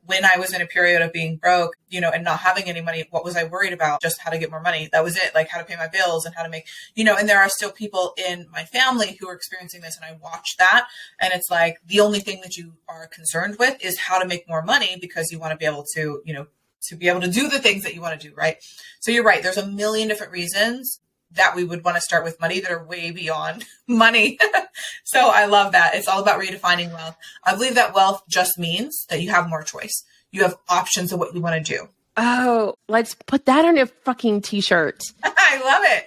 when I was in a period of being broke, and not having any money, what was I worried about? Just how to get more money. That was it. Like how to pay my bills and how to make, and there are still people in my family who are experiencing this. And I watch that. And it's like, the only thing that you are concerned with is how to make more money because you want to be able to, to be able to do the things that you want to do. Right. So you're right. There's a million different reasons that we would want to start with money that are way beyond money. So I love that. It's all about redefining wealth. I believe that wealth just means that you have more choice. You have options of what you want to do. Oh, let's put that on a fucking t-shirt. I love it.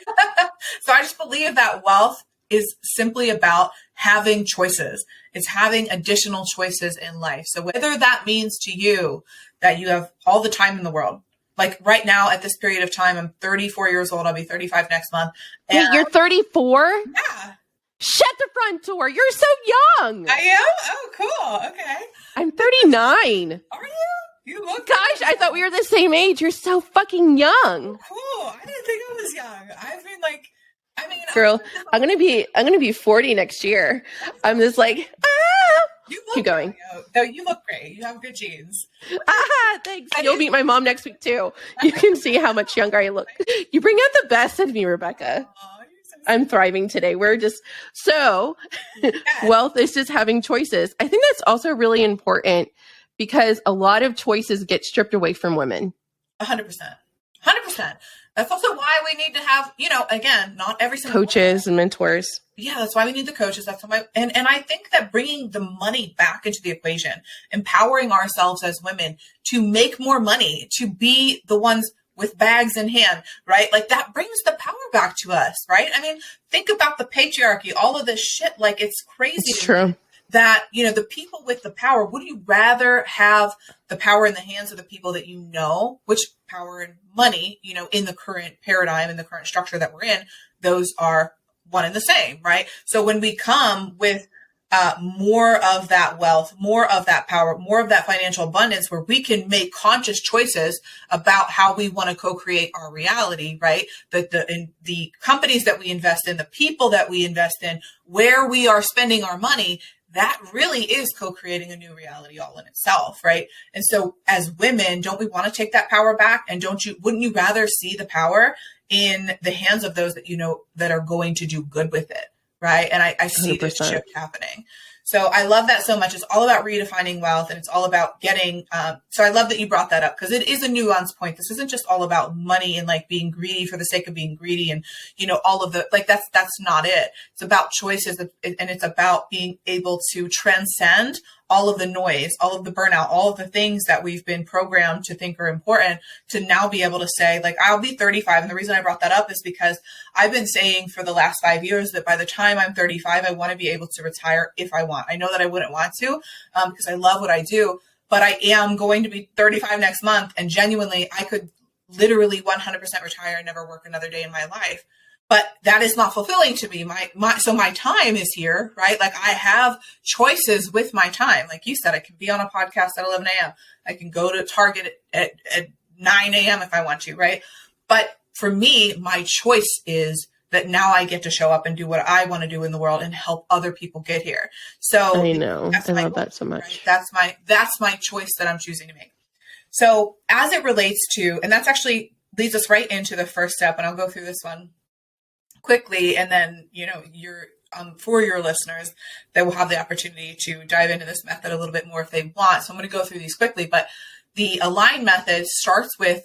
So I just believe that wealth is simply about having choices. It's having additional choices in life. So whether that means to you that you have all the time in the world, like right now at this period of time, I'm 34 years old. I'll be 35 next month. And wait, you're 34? Yeah. Shut the front door. You're so young. I am? Oh, cool. Okay. I'm 39. Are you? You look Gosh, I thought we were the same age. You're so fucking young. Cool. I didn't think I was young. Girl, I'm gonna be 40 next year. I'm just like, You look keep going. No, you look great. You have good genes. Thanks. You'll meet my mom next week too. You can see how much younger I look. You bring out the best of me, Rebekah. I'm thriving today. We're just wealth is just having choices. I think that's also really important because a lot of choices get stripped away from women. 100%. 100%. That's also why we need to have, again, not every single coaches and mentors. Yeah, that's why we need the coaches. That's why, and I think that bringing the money back into the equation, empowering ourselves as women to make more money, to be the ones with bags in hand, right? Like that brings the power back to us, right? I mean, think about the patriarchy, all of this shit. Like it's crazy. It's true. That, the people with the power, would you rather have the power in the hands of the people that which power and money, in the current paradigm, in the current structure that we're in, those are one and the same, right? So when we come with more of that wealth, more of that power, more of that financial abundance, where we can make conscious choices about how we want to co-create our reality, right? The companies that we invest in, the people that we invest in, where we are spending our money, that really is co-creating a new reality all in itself, right? And so as women, don't we want to take that power back? And wouldn't you rather see the power in the hands of those that that are going to do good with it, right? And I see 100%. This shift happening. So I love that so much. It's all about redefining wealth, and it's all about getting, so I love that you brought that up because it is a nuanced point. This isn't just all about money and like being greedy for the sake of being greedy and, all of the, like that's not it. It's about choices and it's about being able to transcend all of the noise, all of the burnout, all of the things that we've been programmed to think are important to now be able to say, like, I'll be 35. And the reason I brought that up is because I've been saying for the last 5 years that by the time I'm 35, I want to be able to retire if I want. I know that I wouldn't want to because I love what I do, but I am going to be 35 next month. And genuinely, I could literally 100% retire and never work another day in my life. But that is not fulfilling to me. So my time is here, right? Like I have choices with my time. Like you said, I can be on a podcast at 11 a.m. I can go to Target at 9 a.m. if I want to, right? But for me, my choice is that now I get to show up and do what I want to do in the world and help other people get here. So I know. I love that so much. Right? That's my choice that I'm choosing to make. So as it relates to, and that's actually leads us right into the first step, and I'll go through this one quickly, and then for your listeners, they will have the opportunity to dive into this method a little bit more if they want. So I'm going to go through these quickly, but the A.L.I.G.N method starts with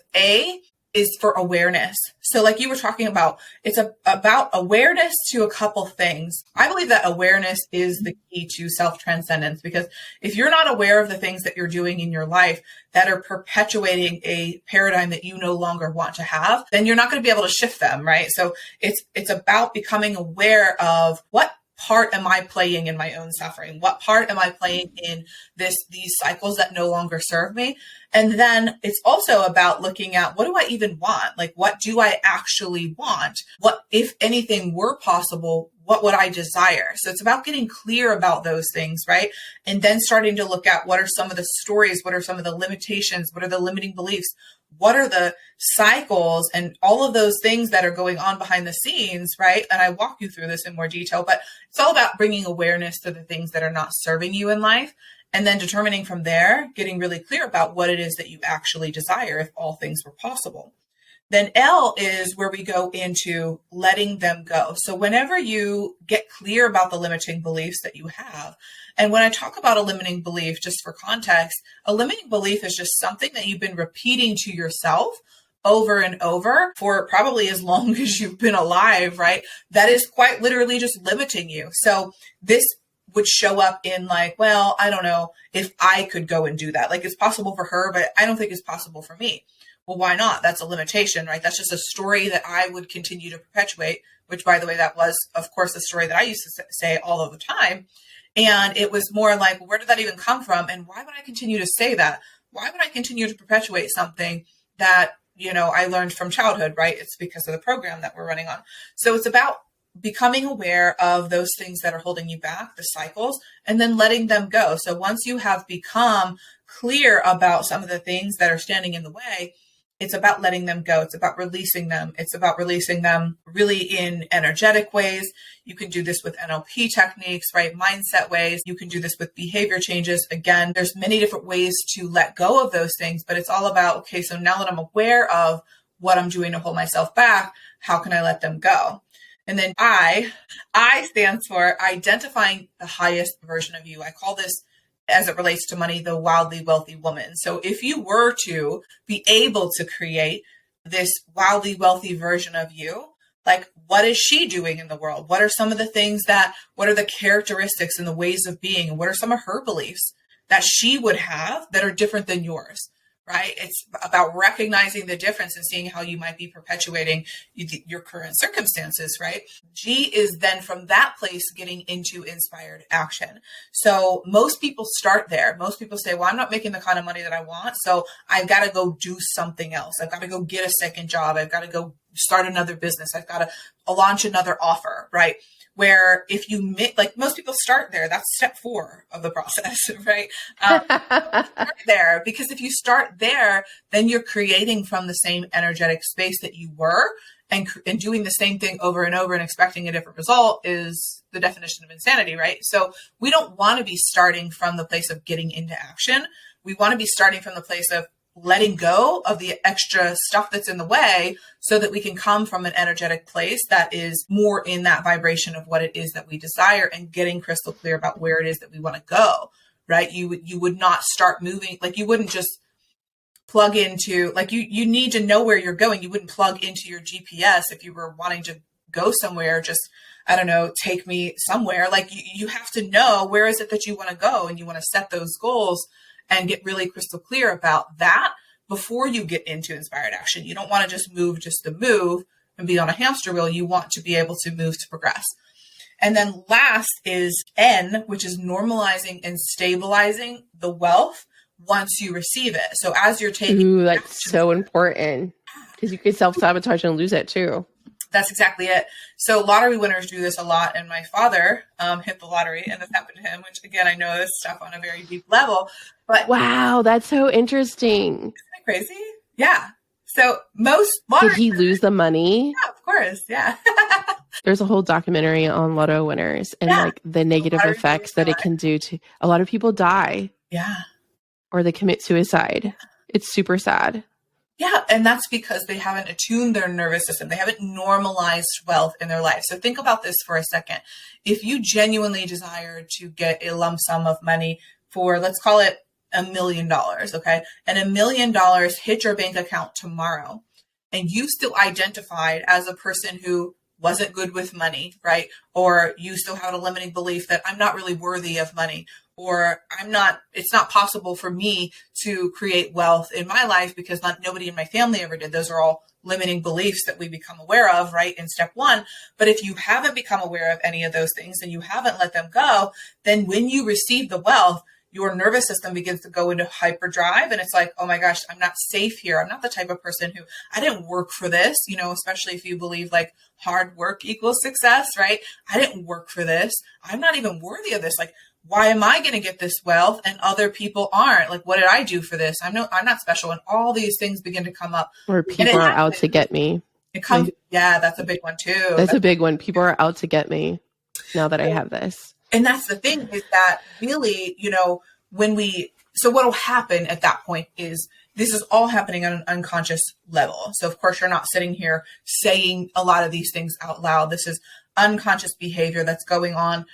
is for awareness. So like you were talking about, it's about awareness to a couple things. I believe that awareness is the key to self-transcendence, because if you're not aware of the things that you're doing in your life that are perpetuating a paradigm that you no longer want to have, then you're not going to be able to shift them, right? So it's about becoming aware of what part am I playing in my own suffering? What part am I playing in these cycles that no longer serve me? And then it's also about looking at, what do I even want? Like, what do I actually want? What, if anything were possible, what would I desire? So it's about getting clear about those things, right? And then starting to look at what are some of the stories, what are some of the limitations, what are the limiting beliefs, what are the cycles and all of those things that are going on behind the scenes, right? And I walk you through this in more detail, but it's all about bringing awareness to the things that are not serving you in life. And then determining from there, getting really clear about what it is that you actually desire if all things were possible. Then L is where we go into letting them go. So whenever you get clear about the limiting beliefs that you have, and when I talk about a limiting belief, just for context, a limiting belief is just something that you've been repeating to yourself over and over for probably as long as you've been alive, right? That is quite literally just limiting you. So this would show up in like, well, I don't know if I could go and do that. Like it's possible for her, but I don't think it's possible for me. Well, why not? That's a limitation, right? That's just a story that I would continue to perpetuate, which by the way, that was of course the story that I used to say all of the time. And it was more like, where did that even come from? And why would I continue to say that? Why would I continue to perpetuate something that, I learned from childhood, right? It's because of the program that we're running on. So it's about becoming aware of those things that are holding you back, the cycles, and then letting them go. So once you have become clear about some of the things that are standing in the way, it's about letting them go. It's about releasing them. It's about releasing them really in energetic ways. You can do this with NLP techniques, right? Mindset ways. You can do this with behavior changes. Again, there's many different ways to let go of those things, but it's all about, okay, so now that I'm aware of what I'm doing to hold myself back, how can I let them go? And then I stands for identifying the highest version of you. I call this, as it relates to money, the wildly wealthy woman. So if you were to be able to create this wildly wealthy version of you, like what is she doing in the world? What are some of the things what are the characteristics and the ways of being? And what are some of her beliefs that she would have that are different than yours? Right? It's about recognizing the difference and seeing how you might be perpetuating your current circumstances, right? G is then from that place getting into inspired action. So most people start there. Most people say, well, I'm not making the kind of money that I want, so I've got to go do something else. I've got to go get a second job. I've got to go start another business. I've got to launch another offer, right? Where if you like most people start there, that's step 4 of the process, right? Start there, because if you start there, then you're creating from the same energetic space that you were, and doing the same thing over and over and expecting a different result is the definition of insanity, right? So we don't want to be starting from the place of getting into action. We want to be starting from the place of letting go of the extra stuff that's in the way so that we can come from an energetic place that is more in that vibration of what it is that we desire, and getting crystal clear about where it is that we want to go, right? You would not start moving. Like you wouldn't just plug into, like you need to know where you're going. You wouldn't plug into your GPS if you were wanting to go somewhere, just, I don't know, take me somewhere. Like you have to know where is it that you want to go, and you want to set those goals and get really crystal clear about that before you get into inspired action. You don't want to just to move and be on a hamster wheel. You want to be able to move to progress. And then last is N, which is normalizing and stabilizing the wealth once you receive it. So as you're taking— Ooh, that's so important, because you could self-sabotage and lose it too. That's exactly it. So lottery winners do this a lot. And my father hit the lottery, and this happened to him, which again, I know this stuff on a very deep level. But wow, that's so interesting. Isn't that crazy? Yeah. So most lottery— Did he lose the money? Yeah, of course. Yeah. There's a whole documentary on lotto winners and like the negative effects that it can do to a lot of people. Die. Yeah. Or they commit suicide. It's super sad. Yeah, and that's because they haven't attuned their nervous system. They haven't normalized wealth in their life. So think about this for a second. If you genuinely desire to get a lump sum of money for, let's call it $1 million, okay? And $1 million hit your bank account tomorrow, and you still identified as a person who wasn't good with money, right? Or you still have a limiting belief that I'm not really worthy of money, or it's not possible for me to create wealth in my life because nobody in my family ever did. Those are all limiting beliefs that we become aware of, right, in step 1. But if you haven't become aware of any of those things and you haven't let them go, then when you receive the wealth, your nervous system begins to go into hyperdrive. And it's like, oh my gosh, I'm not safe here. I'm not the type of person who, I didn't work for this, you know, especially if you believe like hard work equals success, right? I didn't work for this. I'm not even worthy of this. Like, why am I going to get this wealth and other people aren't? Like, what did I do for this? I'm not special. And all these things begin to come up. Or people are out to get me. It comes, yeah, that's a big one too. That's a big one. People are out to get me now that I have this. And that's the thing, is that really, you know, so what will happen at that point is this is all happening on an unconscious level. So of course you're not sitting here saying a lot of these things out loud. This is unconscious behavior that's going on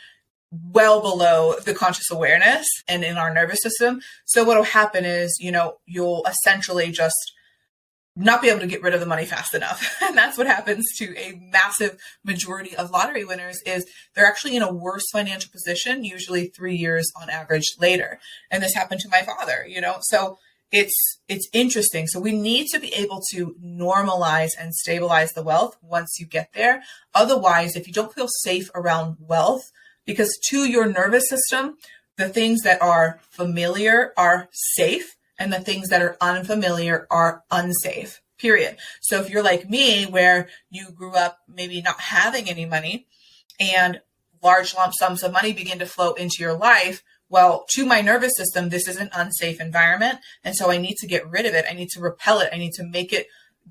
well below the conscious awareness and in our nervous system. So what will happen is, you know, you'll essentially just not be able to get rid of the money fast enough. And that's what happens to a massive majority of lottery winners, is they're actually in a worse financial position, usually 3 years on average later. And this happened to my father, you know, so it's interesting. So we need to be able to normalize and stabilize the wealth once you get there. Otherwise, if you don't feel safe around wealth, because to your nervous system, the things that are familiar are safe, and the things that are unfamiliar are unsafe, period. So if you're like me, where you grew up maybe not having any money and large lump sums of money begin to flow into your life, well, to my nervous system, this is an unsafe environment. And so I need to get rid of it. I need to repel it. I need to make it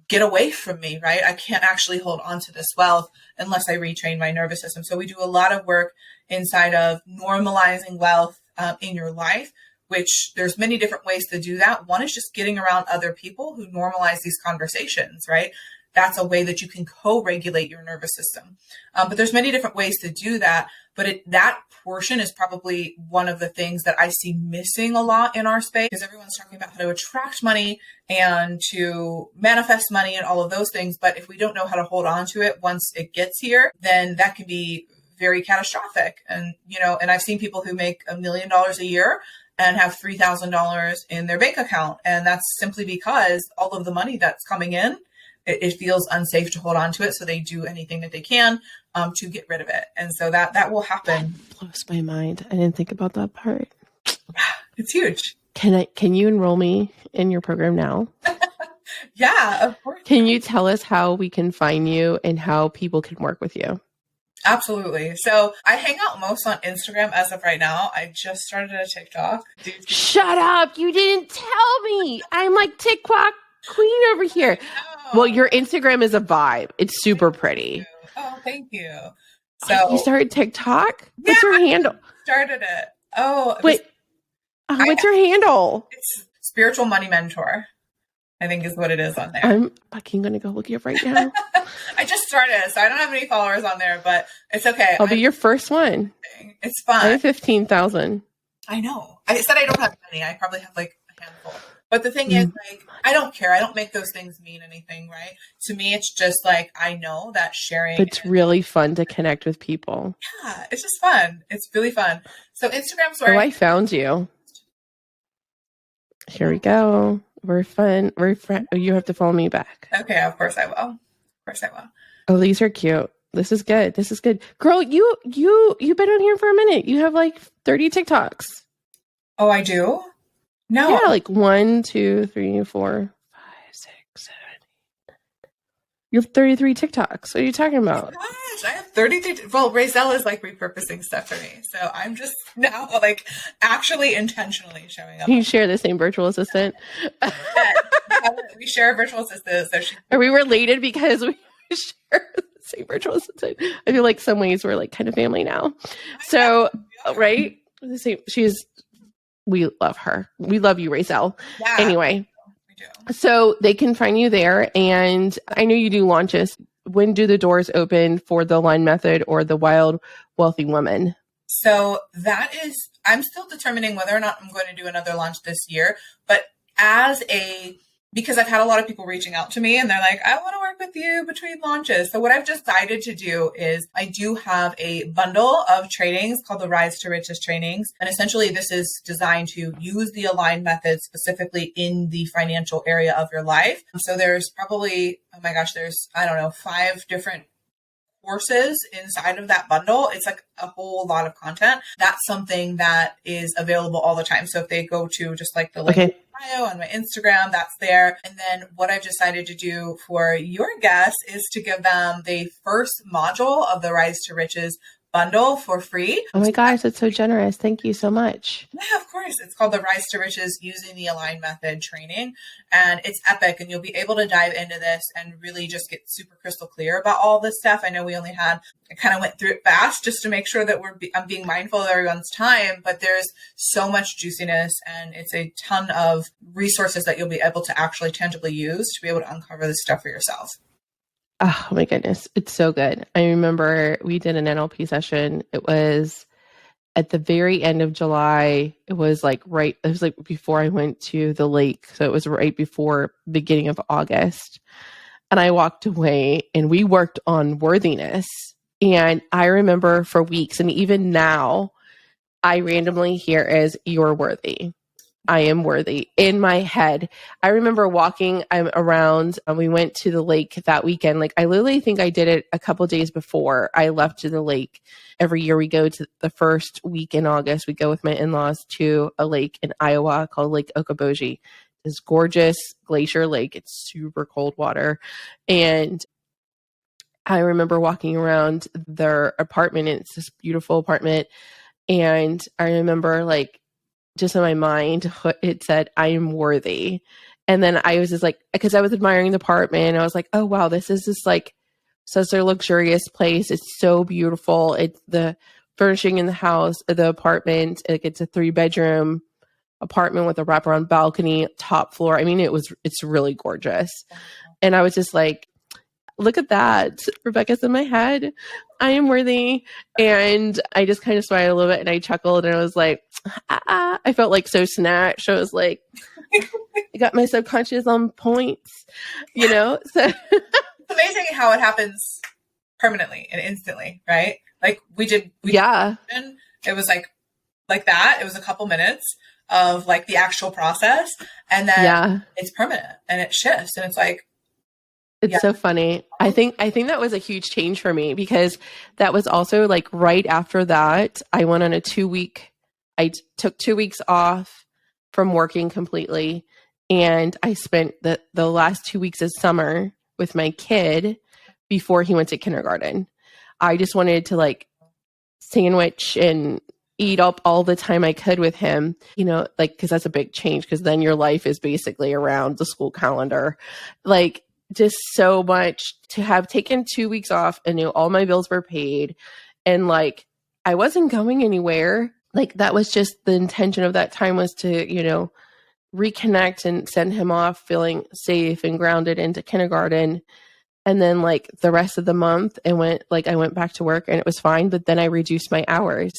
get away from me, right? I can't actually hold on to this wealth unless I retrain my nervous system. So we do a lot of work inside of normalizing wealth in your life, which there's many different ways to do that. One is just getting around other people who normalize these conversations, right? That's a way that you can co-regulate your nervous system. But there's many different ways to do that. But that portion is probably one of the things that I see missing a lot in our space, because everyone's talking about how to attract money and to manifest money and all of those things. But if we don't know how to hold on to it once it gets here, then that can be very catastrophic. And, you know, and I've seen people who make $1 million a year and have $3,000 in their bank account. And that's simply because all of the money that's coming in, it feels unsafe to hold on to it. So they do anything that they can to get rid of it. And so that will happen. That blows my mind. I didn't think about that part. It's huge. Can you enroll me in your program now? Yeah, of course. Can you tell us how we can find you and how people can work with you? Absolutely. So I hang out most on Instagram as of right now. I just started a TikTok. Shut up. You didn't tell me. I'm like TikTok queen over here. Well, your Instagram is a vibe. It's super pretty. Thank you. So you started TikTok? What's your handle? Started it. Oh, wait. What's your handle? It's Spiritual Money Mentor, I think is what it is on there. I'm fucking going to go look it up right now. I just started, so I don't have any followers on there, but it's okay. I'll be your first one. It's fun. I have 15,000. I know. I said I don't have many. I probably have like a handful. But the thing is, like, I don't care. I don't make those things mean anything, right? To me, it's just like, I know that sharing. It's really fun to connect with people. Yeah, it's just fun. It's really fun. So Instagram's where I found you. Here we go. We're fun. You have to follow me back. Okay, of course I will. Of course I will. Oh, these are cute. This is good. This is good. Girl, you've been on here for a minute. You have like 30 TikToks. Oh, I do? No. Yeah, like 1, 2, 3, 4, 5, 6, 7. You have 33 TikToks. What are you talking about? Oh gosh, I have 33. Well, Rayzel is like repurposing stuff for me. So I'm just now like actually intentionally showing up. You share the same virtual assistant? We share a virtual assistant. So are we related because we share the same virtual assistant? I feel like some ways we're like kind of family now. So, right? We love her. We love you, Rayzel. Yeah, anyway, we do. So they can find you there. And I know you do launches. When do the doors open for the A.L.I.G.N method or the Wild Wealthy Woman? So I'm still determining whether or not I'm going to do another launch this year. But because I've had a lot of people reaching out to me and they're like, I want to work with you between launches. So what I've decided to do is I do have a bundle of trainings called the Rise to Riches trainings. And essentially this is designed to use the A.L.I.G.N method specifically in the financial area of your life. So there's probably, there's, 5 different courses inside of that bundle. It's like a whole lot of content. That's something that is available all the time. So if they go to just like the link bio on my Instagram, that's there. And then what I've decided to do for your guests is to give them the first module of the Rise to Riches bundle for free. Oh my gosh, that's so generous. Thank you so much. Yeah, of course. It's called the Rise to Riches using the A.L.I.G.N method training. And it's epic. And you'll be able to dive into this and really just get super crystal clear about all this stuff. I know we only had, I kind of went through it fast just to make sure that I'm being mindful of everyone's time, but there's so much juiciness and it's a ton of resources that you'll be able to actually tangibly use to be able to uncover this stuff for yourself. Oh my goodness. It's so good. I remember we did an NLP session. It was at the very end of July. It was like before I went to the lake. So it was right before beginning of August. And I walked away and we worked on worthiness. And I remember for weeks, and even now, I randomly hear as "you're worthy." I am worthy in my head. I remember walking around and we went to the lake that weekend. Like I literally think I did it a couple of days before I left to the lake. Every year we go to the first week in August. We go with my in-laws to a lake in Iowa called Lake Okoboji. This gorgeous glacier lake. It's super cold water. And I remember walking around their apartment. And it's this beautiful apartment. And I remember like, just in my mind, it said, "I am worthy." And then I was just like, because I was admiring the apartment, I was like, oh, wow, this is just like such a luxurious place. It's so beautiful. It's the furnishing in the house, the apartment. It's a 3-bedroom apartment with a wraparound balcony, top floor. I mean, it's really gorgeous. And I was just like, look at that. Rebekah's in my head. I am worthy. And I just kind of smiled a little bit and I chuckled and I was like, I felt like so snatched. I was like, I got my subconscious on points, you know? So it's amazing how it happens permanently and instantly, right? Like yeah. It was like that. It was a couple minutes of like the actual process. And then it's permanent and it shifts. And it's like, it's so funny. I think that was a huge change for me because that was also like right after that, I went on I took 2 weeks off from working completely. And I spent the last 2 weeks of summer with my kid before he went to kindergarten. I just wanted to like sandwich and eat up all the time I could with him, you know, like, because that's a big change because then your life is basically around the school calendar. Like, just so much to have taken 2 weeks off and knew all my bills were paid. And like, I wasn't going anywhere. Like that was just the intention of that time was to, you know, reconnect and send him off feeling safe and grounded into kindergarten. And then like the rest of the month I went back to work and it was fine. But then I reduced my hours.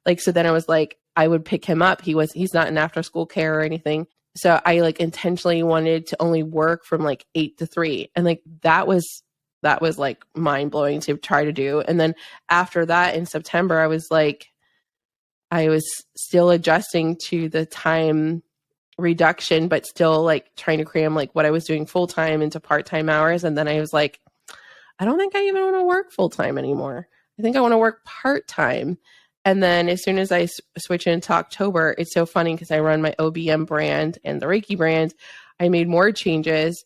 Like, so then I was like, I would pick him up. He's not in after school care or anything. So I like intentionally wanted to only work from like 8 to 3. And like, that was like mind blowing to try to do. And then after that in September, I was still adjusting to the time reduction, but still like trying to cram like what I was doing full time into part-time hours. And then I was like, I don't think I even want to work full time anymore. I think I want to work part-time. And then as soon as I switch into October, it's so funny because I run my OBM brand and the Reiki brand. I made more changes,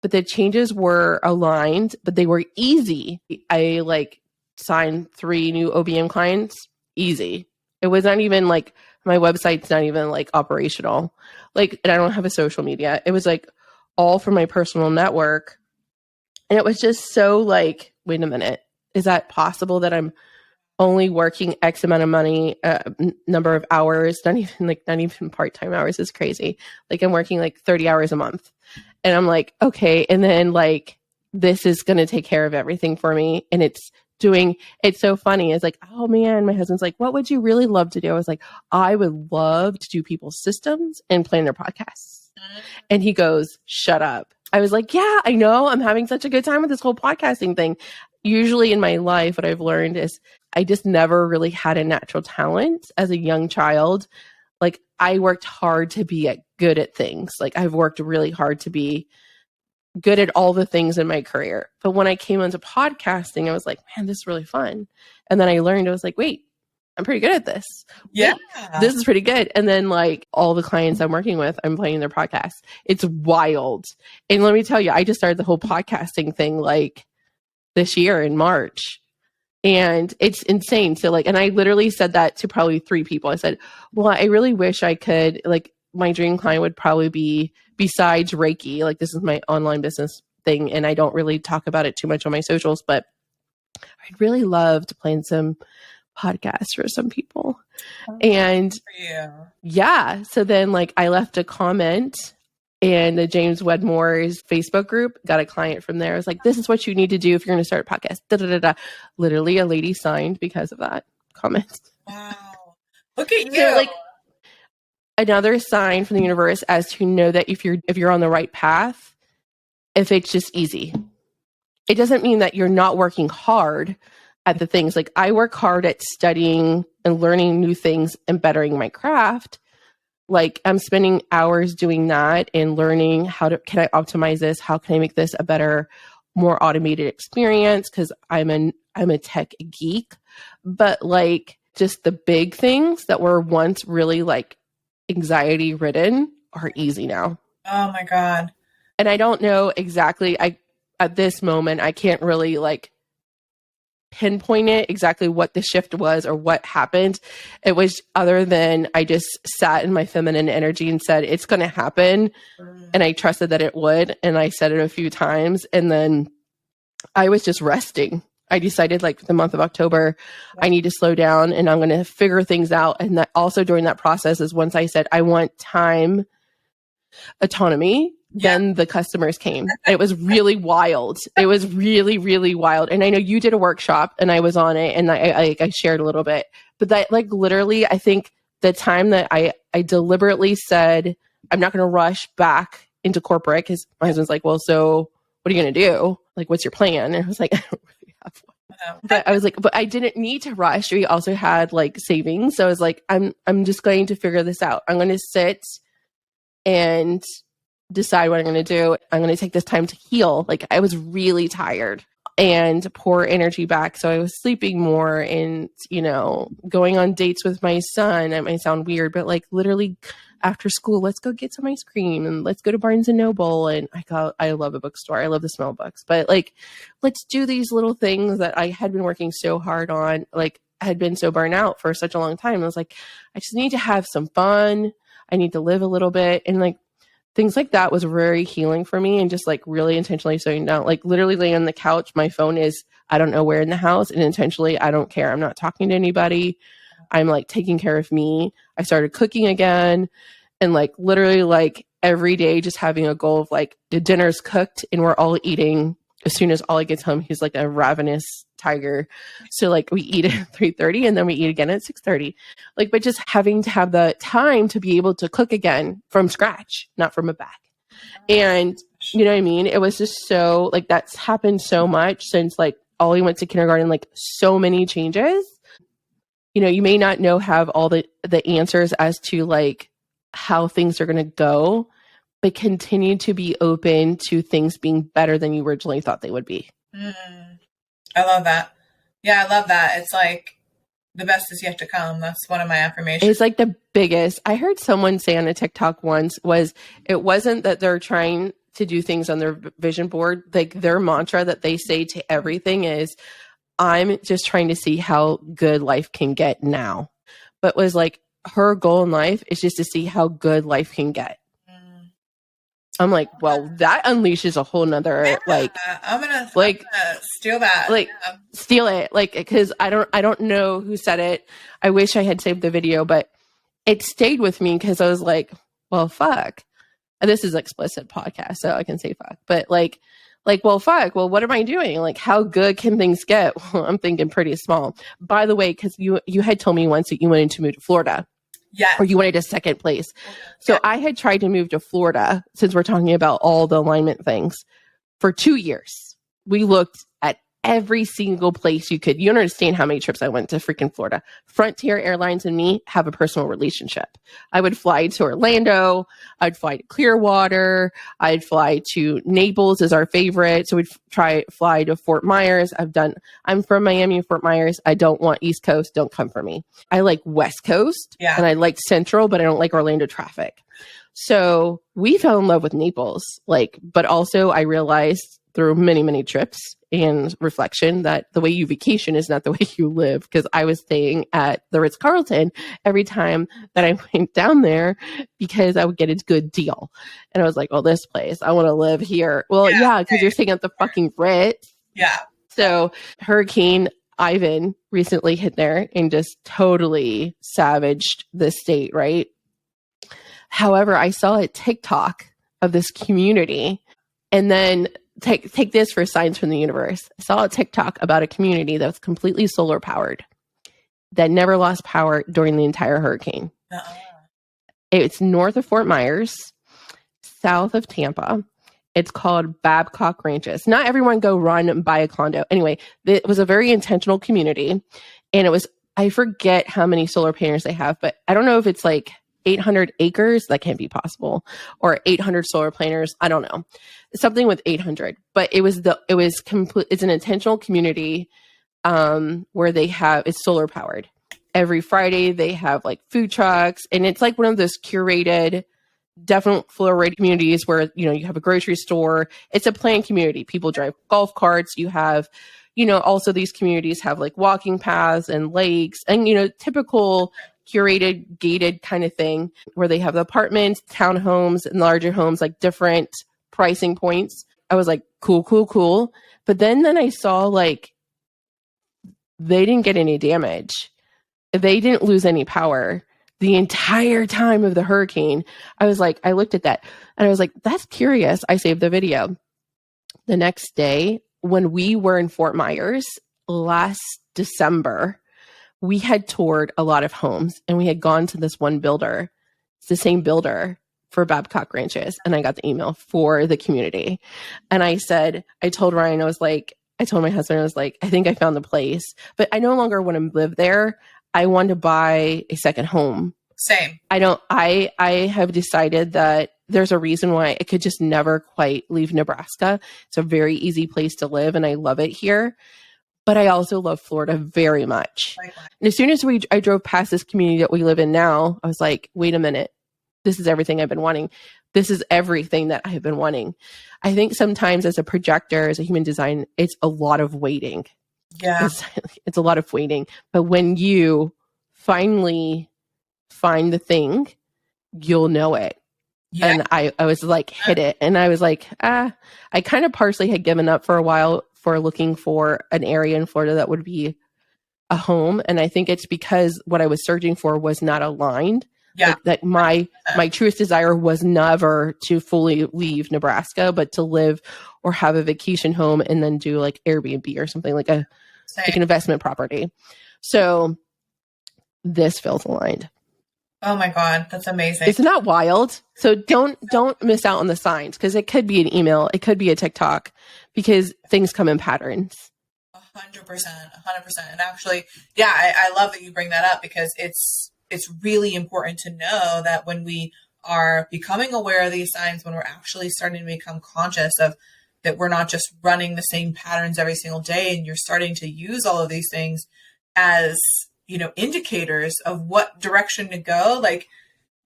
but the changes were aligned, but they were easy. I like signed 3 new OBM clients, easy. It was not even like my website's not even like operational. Like, and I don't have a social media. It was like all from my personal network. And it was just so like, wait a minute, is that possible that I'm only working X amount of money, number of hours, not even part-time hours is crazy. Like I'm working like 30 hours a month and I'm like, okay. And then like, this is going to take care of everything for me. And it's so funny. It's like, oh man, my husband's like, what would you really love to do? I was like, I would love to do people's systems and plan their podcasts. And he goes, shut up. I was like, yeah, I know. I'm having such a good time with this whole podcasting thing. Usually in my life, what I've learned is I just never really had a natural talent as a young child. Like I worked hard to be good at things. Like I've worked really hard to be good at all the things in my career. But when I came into podcasting, I was like, man, this is really fun. And then I learned, I was like, wait, I'm pretty good at this. Yeah. Wait, this is pretty good. And then like all the clients I'm working with, I'm playing their podcasts. It's wild. And let me tell you, I just started the whole podcasting thing like this year in March. And it's insane. So like, and I literally said that to probably 3 people. I said, well, I really wish I could, like, my dream client would probably be, besides Reiki, like this is my online business thing. And I don't really talk about it too much on my socials, but I'd really love to plan some podcasts for some people. And yeah. So then like I left a comment in the James Wedmore's Facebook group, got a client from there. I was like, this is what you need to do if you're going to start a podcast. Da, da, da, da. Literally a lady signed because of that comment. Wow. Look at you. So, like, another sign from the universe as to know that if you're on the right path, if it's just easy. It doesn't mean that you're not working hard at the things. Like I work hard at studying and learning new things and bettering my craft. Like I'm spending hours doing that and learning can I optimize this? How can I make this a better, more automated experience? Cause I'm a tech geek, but like just the big things that were once really like anxiety ridden are easy now. Oh my God. And I don't know exactly, at this moment, I can't really like pinpoint it exactly what the shift was or what happened. It was other than I just sat in my feminine energy and said, it's going to happen. And I trusted that it would. And I said it a few times. And then I was just resting. I decided like the month of October, I need to slow down and I'm going to figure things out. And that also during that process is once I said, I want time, autonomy, then the customers came. It was really wild. It was really, really wild. And I know you did a workshop and I was on it and I shared a little bit, but that like literally, I think the time that I deliberately said, I'm not going to rush back into corporate because my husband's like, well, so what are you going to do? Like, what's your plan? And I was like, I don't really have one. But I was like, but I didn't need to rush. We also had like savings. So I was like, I'm just going to figure this out. I'm going to sit and decide what I'm going to do. I'm going to take this time to heal. Like I was really tired and pour energy back. So I was sleeping more and, going on dates with my son. It might sound weird, but like literally after school, let's go get some ice cream and let's go to Barnes and Noble. And I love a bookstore. I love the smell of books, but like, let's do these little things that I had been working so hard on. Like I had been so burnt out for such a long time. I was like, I just need to have some fun. I need to live a little bit. And like, things like that was very healing for me and just like really intentionally slowing down, like literally laying on the couch. My phone is, I don't know where in the house, and intentionally, I don't care. I'm not talking to anybody. I'm like taking care of me. I started cooking again and like literally like every day, just having a goal of like the dinner's cooked and we're all eating. As soon as Ollie gets home, he's like a ravenous tiger. So like we eat at 3:30 and then we eat again at 6:30. Like, but just having to have the time to be able to cook again from scratch, not from a bag. And you know what I mean? It was just so like, that's happened so much since like Ollie went to kindergarten, like so many changes. You may not have all the answers as to like how things are going to go, but continue to be open to things being better than you originally thought they would be. I love that. Yeah, I love that. It's like the best is yet to come. That's one of my affirmations. It's like the biggest. I heard someone say on a TikTok once it wasn't that they're trying to do things on their vision board. Like their mantra that they say to everything is, I'm just trying to see how good life can get now. But was like her goal in life is just to see how good life can get. I'm like, well, that unleashes a whole nother, like, I'm gonna steal that. Like, steal it. Like, cause I don't know who said it. I wish I had saved the video, but it stayed with me because I was like, well, fuck. And this is explicit podcast, so I can say fuck, but like, well, fuck. Well, what am I doing? Like, how good can things get? Well, I'm thinking pretty small. By the way, cause you had told me once that you wanted to move to Florida. Yeah. Or you wanted a second place. So I had tried to move to Florida, since we're talking about all the alignment things, for 2 years. We looked at every single place you could. You don't understand how many trips I went to freaking Florida. Frontier Airlines and me have a personal relationship. I would fly to Orlando. I'd fly to Clearwater. I'd fly to Naples is our favorite. So we'd fly to Fort Myers. I'm from Miami, Fort Myers. I don't want East Coast. Don't come for me. I like West Coast and I like Central, but I don't like Orlando traffic. So we fell in love with Naples. But also I realized through many, many trips and reflection that the way you vacation is not the way you live. Because I was staying at the Ritz-Carlton every time that I went down there because I would get a good deal. And I was like, oh, this place, I want to live here. Well, because you're staying at the fucking Ritz. Yeah. So Hurricane Ivan recently hit there and just totally savaged the state, right? However, I saw a TikTok of this community, and then take this for signs from the universe. I saw a TikTok about a community that was completely solar powered that never lost power during the entire hurricane. It's north of Fort Myers, south of Tampa. It's called Babcock Ranches. Not everyone go run and buy a condo. Anyway, it was a very intentional community, and it was, I forget how many solar panels they have, but I don't know if it's like 800 acres. That can't be possible. Or 800 solar planners. I don't know. Something with 800. But it's an intentional community where it's solar powered. Every Friday they have like food trucks, and it's like one of those curated, definite fluoride communities where, you have a grocery store. It's a planned community. People drive golf carts. You have, also these communities have like walking paths and lakes and, typical curated, gated kind of thing where they have the apartments, townhomes, and larger homes, like different pricing points. I was like, cool. But then I saw like they didn't get any damage. They didn't lose any power the entire time of the hurricane. I looked at that and I was like, that's curious. I saved the video. The next day, when we were in Fort Myers last December, we had toured a lot of homes, and we had gone to this one builder. It's the same builder for Babcock Ranches. And I got the email for the community. And I told Ryan, I told my husband, I was like, I think I found the place, but I no longer want to live there. I want to buy a second home. Same. I have decided that there's a reason why I could just never quite leave Nebraska. It's a very easy place to live, and I love it here. But I also love Florida very much. Right. And as soon as I drove past this community that we live in now, I was like, wait a minute. This is everything I've been wanting. This is everything that I have been wanting. I think sometimes as a projector, as a human design, it's a lot of waiting. Yeah. It's a lot of waiting. But when you finally find the thing, you'll know it. Yeah. And I was like, hit it. And I was like, I kind of partially had given up for a while for looking for an area in Florida that would be a home. And I think it's because what I was searching for was not aligned. Yeah. That my truest desire was never to fully leave Nebraska, but to live or have a vacation home and then do like Airbnb or something like an investment property. So this feels aligned. Oh my God, that's amazing. It's not wild. So don't miss out on the signs, because it could be an email, it could be a TikTok, because things come in patterns. 100%. And actually, yeah, I love that you bring that up, because it's really important to know that when we are becoming aware of these signs, when we're actually starting to become conscious of that, we're not just running the same patterns every single day, and you're starting to use all of these things as, indicators of what direction to go. Like,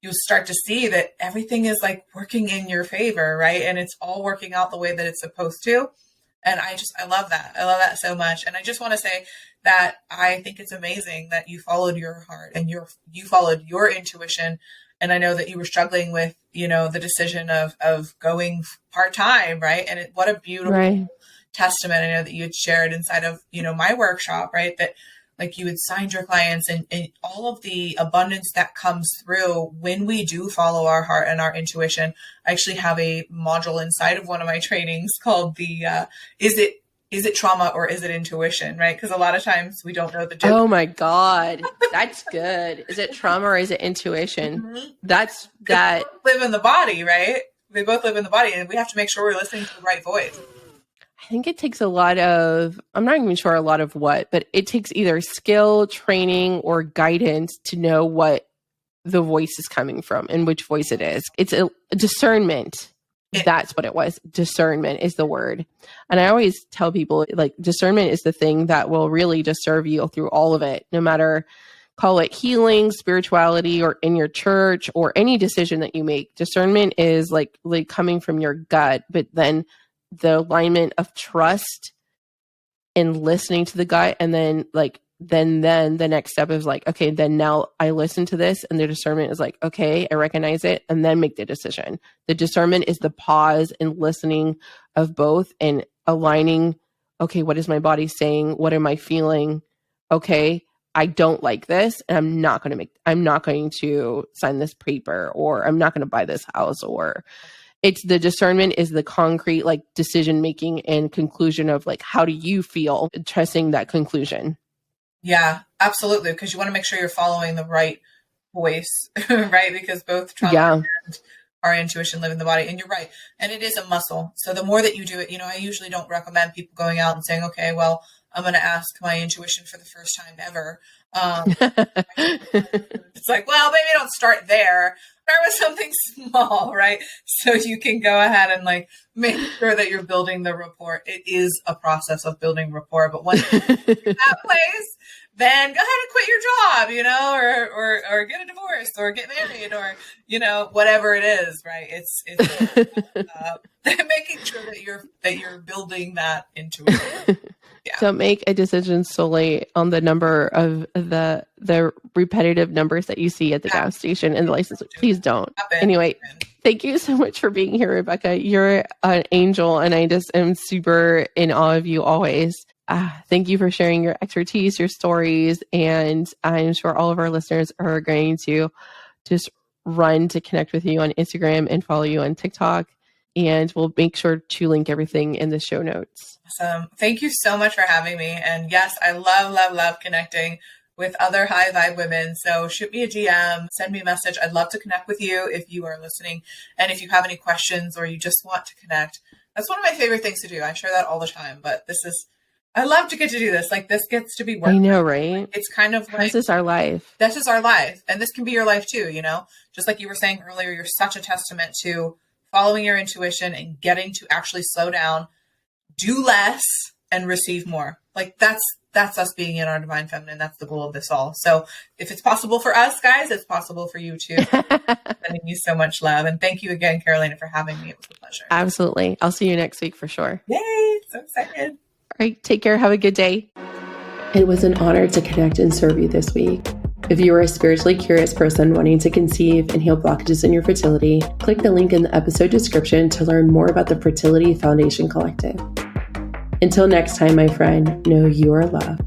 you'll start to see that everything is like working in your favor, right? And it's all working out the way that it's supposed to. And I love that. I love that so much. And I just want to say that I think it's amazing that you followed your heart and you followed your intuition. And I know that you were struggling with, the decision of going part-time, right? And what a beautiful testament. I know that you had shared inside of, my workshop, right? That like you had signed your clients and all of the abundance that comes through when we do follow our heart and our intuition. I actually have a module inside of one of my trainings called the, is it trauma or is it intuition, right? Because a lot of times we don't know the difference. Oh my God. That's good. Is it trauma or is it intuition? Mm-hmm. That's that. They both live in the body, right? They both live in the body, and we have to make sure we're listening to the right voice. I think it takes a lot of, I'm not even sure a lot of what, but it takes either skill, training, or guidance to know what the voice is coming from and which voice it is. It's a discernment. That's what it was. Discernment is the word. And I always tell people, like, discernment is the thing that will really just serve you through all of it, no matter, call it healing, spirituality, or in your church, or any decision that you make. Discernment is like coming from your gut, but then the alignment of trust and listening to the gut, and then then the next step is like, okay, then now I listen to this, and the discernment is like, okay, I recognize it, and then make the decision. The discernment is the pause and listening of both and aligning. Okay, what is my body saying? What am I feeling? Okay, I don't like this, and I'm not going to sign this paper, or I'm not going to buy this house, or it's the discernment is the concrete, like, decision making and conclusion of, like, how do you feel, trusting that conclusion. Yeah, absolutely. Because you want to make sure you're following the right voice, right? Because both trauma and our intuition live in the body. And you're right. And it is a muscle. So the more that you do it, I usually don't recommend people going out and saying, okay, well, I'm going to ask my intuition for the first time ever. It's like, well, maybe don't start there. Start with something small, right? So you can go ahead and, like, make sure that you're building the rapport. It is a process of building rapport, but once you're in that place, then go ahead and quit your job, or get a divorce, or get married, or, whatever it is, right? It's making sure that you're building that intuition. Yeah. Don't make a decision solely on the number of the repetitive numbers that you see at the gas station and the license. Please don't. Anyway, thank you so much for being here, Rebekah. You're an angel, and I just am super in awe of you always. Thank you for sharing your expertise, your stories, and I'm sure all of our listeners are going to just run to connect with you on Instagram and follow you on TikTok. And we'll make sure to link everything in the show notes. Awesome. Thank you so much for having me. And yes, I love connecting with other high vibe women. So shoot me a DM, send me a message. I'd love to connect with you if you are listening. And if you have any questions or you just want to connect, that's one of my favorite things to do. I share that all the time, but I love to get to do this. Like, this gets to be work. I know, right? It's kind of like, this is our life. This is our life. And this can be your life too, just like you were saying earlier, you're such a testament to following your intuition and getting to actually slow down, do less, and receive more. Like, that's us being in our divine feminine. That's the goal of this all. So if it's possible for us, guys, it's possible for you too. Sending you so much love. And thank you again, Carolina, for having me. It was a pleasure. Absolutely. I'll see you next week for sure. Yay. So excited. All right. Take care. Have a good day. It was an honor to connect and serve you this week. If you are a spiritually curious person wanting to conceive and heal blockages in your fertility, click the link in the episode description to learn more about the Fertility Foundation Collective. Until next time, my friend, know you are loved.